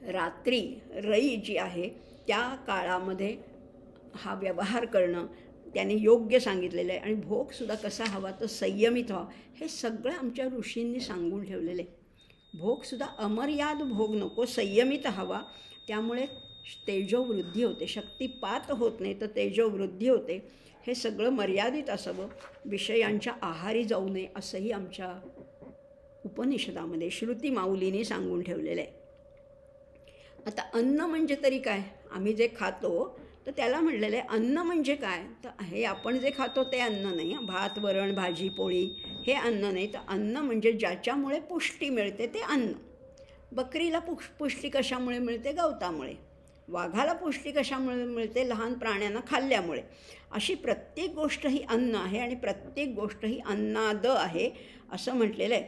रात्री रई जी आहे त्या काळामध्ये हा व्यवहार करणं त्याने योग्य सांगितलेलं आहे. आणि भोगसुद्धा कसा हवा तर संयमित व्हावा, हे सगळं आमच्या ऋषींनी सांगून ठेवलेलं आहे. भोगसुद्धा अमर्याद भोग नको, संयमित हवा. त्यामुळे तेजोवृद्धी होते, शक्तिपात होत नाही तर तेजोवृद्धी होते. हे सगळं मर्यादित असावं, विषयांच्या आहारी जाऊ नये असंही आमच्या उपनिषदामध्ये श्रुती माऊलीने सांगून ठेवलेलं आहे. आता अन्न म्हणजे तरी काय? आम्ही जे खातो तर त्याला म्हटलेलं आहे अन्न म्हणजे काय, तर हे आपण जे खातो ते अन्न नाही. भात वरण भाजी पोळी हे अन्न नाही. तर अन्न म्हणजे ज्याच्यामुळे पुष्टी मिळते ते अन्न. बकरीला पुष्टी कशामुळे मिळते? गवतामुळे. वाघाला पुष्टी कशामुळे मिळते? लहान प्राण्यांना खाल्ल्यामुळे. अशी प्रत्येक गोष्ट ही अन्न आहे आणि प्रत्येक गोष्ट ही अन्नाद आहे असं म्हटलेलं आहे.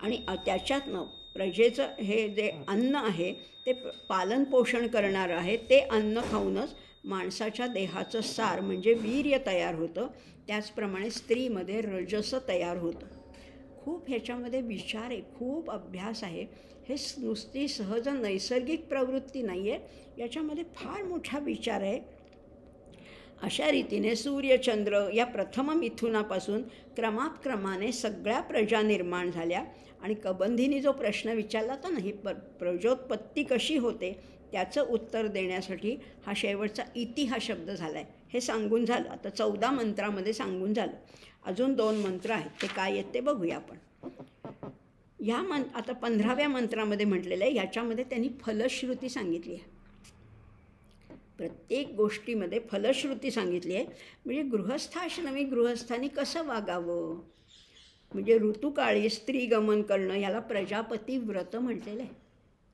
आणि त्याच्यातनं प्रजेचं हे जे अन्न आहे ते पालनपोषण करणारं आहे. ते अन्न खाऊनच माणसाच्या देहाचं सार म्हणजे वीर्य तयार होतं. त्याचप्रमाणे स्त्रीमध्ये रजस तयार होतं. खूप ह्याच्यामध्ये विचार आहे, खूप अभ्यास आहे. हे नुसती सहज नैसर्गिक प्रवृत्ती नाही आहे, याच्यामध्ये फार मोठा विचार आहे. अशा रीतीने सूर्यचंद्र या प्रथम मिथुनापासून क्रमाक्रमाने सगळ्या प्रजा निर्माण झाल्या. आणि कबंधीने जो प्रश्न विचारला होता ना, ही प्रजोत्पत्ती कशी होते त्याचं उत्तर देण्यासाठी हा शेवटचा इति हा शब्द झाला आहे. हे सांगून झालं. आता 14 मंत्रामध्ये सांगून झालं. अजून 2 मंत्र आहेत, ते काय आहेत ते बघूया आपण. ह्या आता 15व्या मंत्रामध्ये म्हटलेलं आहे, ह्याच्यामध्ये त्यांनी फलश्रुती सांगितली आहे. प्रत्येक गोष्टीमध्ये फलश्रुती सांगितली आहे. म्हणजे गृहस्थाश्रमी गृहस्थांनी कसं वागावं, म्हणजे ऋतुकाळी स्त्रीगमन करणं याला प्रजापती व्रत म्हटलेलं आहे.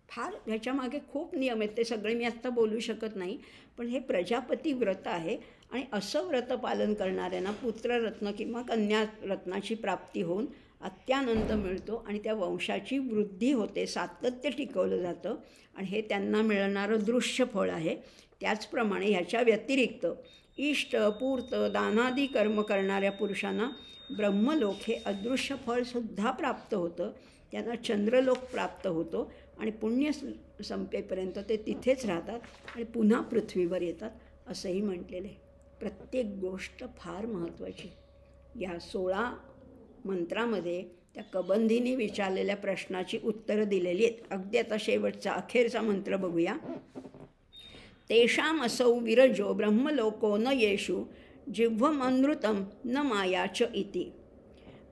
फार ह्याच्यामागे खूप नियम आहेत, ते सगळे मी आत्ता बोलू शकत नाही. पण हे प्रजापती व्रत आहे आणि असं व्रत पालन करणाऱ्यांना पुत्ररत्न किंवा कन्यारत्नाची प्राप्ती होऊन अत्यानंद मिळतो आणि त्या वंशाची वृद्धी होते, सातत्य टिकवलं जातं आणि हे त्यांना मिळणारं दृश्य फळ आहे. त्याचप्रमाणे ह्याच्या व्यतिरिक्त इष्ट पूर्त दानादी कर्म करणाऱ्या पुरुषांना ब्रह्मलोक हे अदृश्य फळसुद्धा प्राप्त होतं. त्यांना चंद्रलोक प्राप्त होतो आणि पुण्य संपेपर्यंत ते तिथेच राहतात आणि पुन्हा पृथ्वीवर येतात असंही म्हटलेलं आहे. प्रत्येक गोष्ट फार महत्त्वाची. या 16 मंत्रामध्ये त्या कबंधीने विचारलेल्या प्रश्नाची उत्तरं दिलेली आहेत. अगदी आता शेवटचा अखेरचा मंत्र बघूया. तेषाम असौ विरजो ब्रह्मलोको न येषु जिह्वमनृतं न मायाच इति.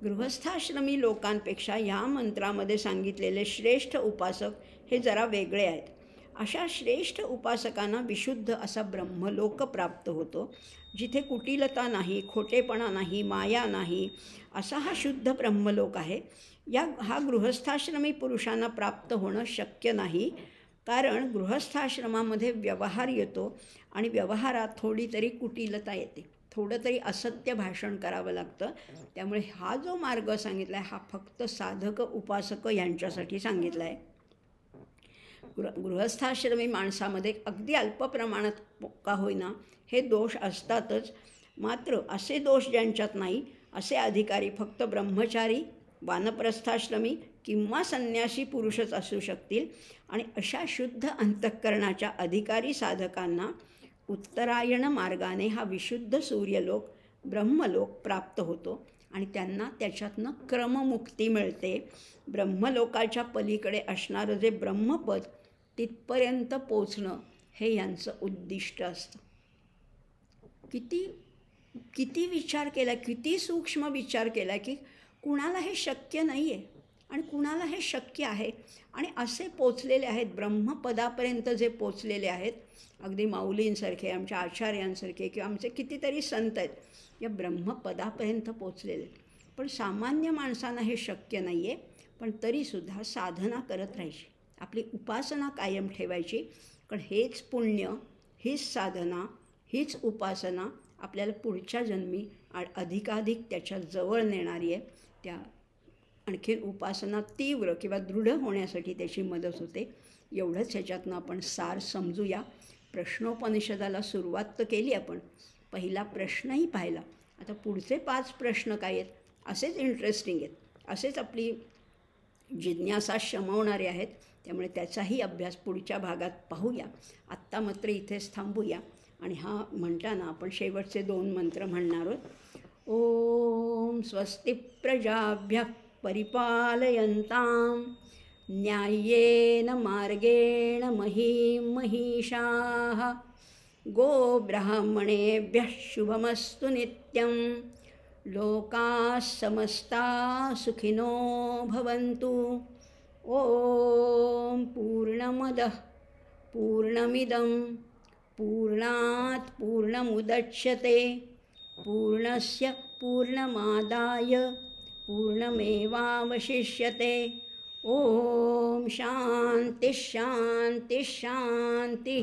गृहस्थाश्रमी लोकांपेक्षा ह्या मंत्रामध्ये सांगितलेले श्रेष्ठ उपासक हे जरा वेगळे आहेत. अशा श्रेष्ठ उपासकांना विशुद्ध असा ब्रह्मलोक प्राप्त होतो, जिथे कुटिलता नाही, खोटेपणा नाही, माया नाही, असा हा शुद्ध ब्रह्मलोक आहे. हा गृहस्थाश्रमी पुरुषांना प्राप्त होणं शक्य नाही, कारण गृहस्थाश्रमामध्ये व्यवहार येतो आणि व्यवहारात थोडी तरी कुटिलता येते, थोडं तरी असत्य भाषण करावं लागतं. त्यामुळे हा जो मार्ग सांगितला आहे हा फक्त साधक उपासक यांच्यासाठी सांगितला आहे. गृहस्थाश्रमी माणसामध्ये अगदी अल्प प्रमाणात का होईना हे दोष असतातच. मात्र असे दोष ज्यांच्यात नाही असे अधिकारी फक्त ब्रह्मचारी, वानप्रस्थाश्रमी किंवा संन्यासी पुरुषच असू शकतील. आणि अशा शुद्ध अंतःकरणाच्या अधिकारी साधकांना उत्तरायण मार्गाने हा विशुद्ध सूर्यलोक ब्रह्मलोक प्राप्त होतो आणि त्यांना त्याच्यातनं क्रममुक्ती मिळते. ब्रह्मलोकाच्या पलीकडे असणारं जे ब्रह्मपद तिथपर्यंत पोचणं हे यांचं उद्दिष्ट असतं. किती विचार केला, किती सूक्ष्म विचार केला की कुणाला हे शक्य नाही आहे आणि कुणाला हे शक्य आहे. आणि असे पोचलेले आहेत, ब्रह्मपदापर्यंत जे पोचलेले आहेत, अगदी माऊलींसारखे, आमच्या आचार्यांसारखे किंवा आमचे कितीतरी संत आहेत, या ब्रह्मपदापर्यंत पोचलेले आहेत. पण सामान्य माणसांना हे शक्य नाही आहे. पण तरीसुद्धा साधना करत राहायची, आपली उपासना कायम ठेवायची. कारण हेच पुण्य, हीच साधना, हीच उपासना आपल्याला पुढच्या जन्मी अधिकाधिक त्याच्या जवळ नेणारी आहे. त्या आणखीन उपासना तीव्र किंवा दृढ होण्यासाठी त्याची मदत होते. एवढंच ह्याच्यातनं आपण सार समजूया. प्रश्नोपनिषदाला सुरुवात तर केली आपण, पहिला प्रश्नही पाहिला. आता पुढचे 5 प्रश्न काय आहेत, असेच इंटरेस्टिंग आहेत, असेच आपली जिज्ञासा शमवणारे आहेत. त्यामुळे त्याचाही अभ्यास पुढच्या भागात पाहूया. आत्ता मात्र इथेच थांबूया आणि हा म्हणताना आपण शेवटचे 2 मंत्र म्हणणार आहोत. ओम स्वस्ति प्रजाभ्यः परिपालयन्तां न्याय्येन मार्गेण महीं महिषाः गोब्राह्मणेभ्यः शुभमस्तु नित्यं लोकाः समस्ताः सुखिनो भवन्तु. ओम पूर्णमदः पूर्णमिदं पूर्णात् पूर्णमुदच्यते पूर्णस्य पूर्णमादाय पूर्णमेवावशिष्यते. ओम शांति शांति शांति.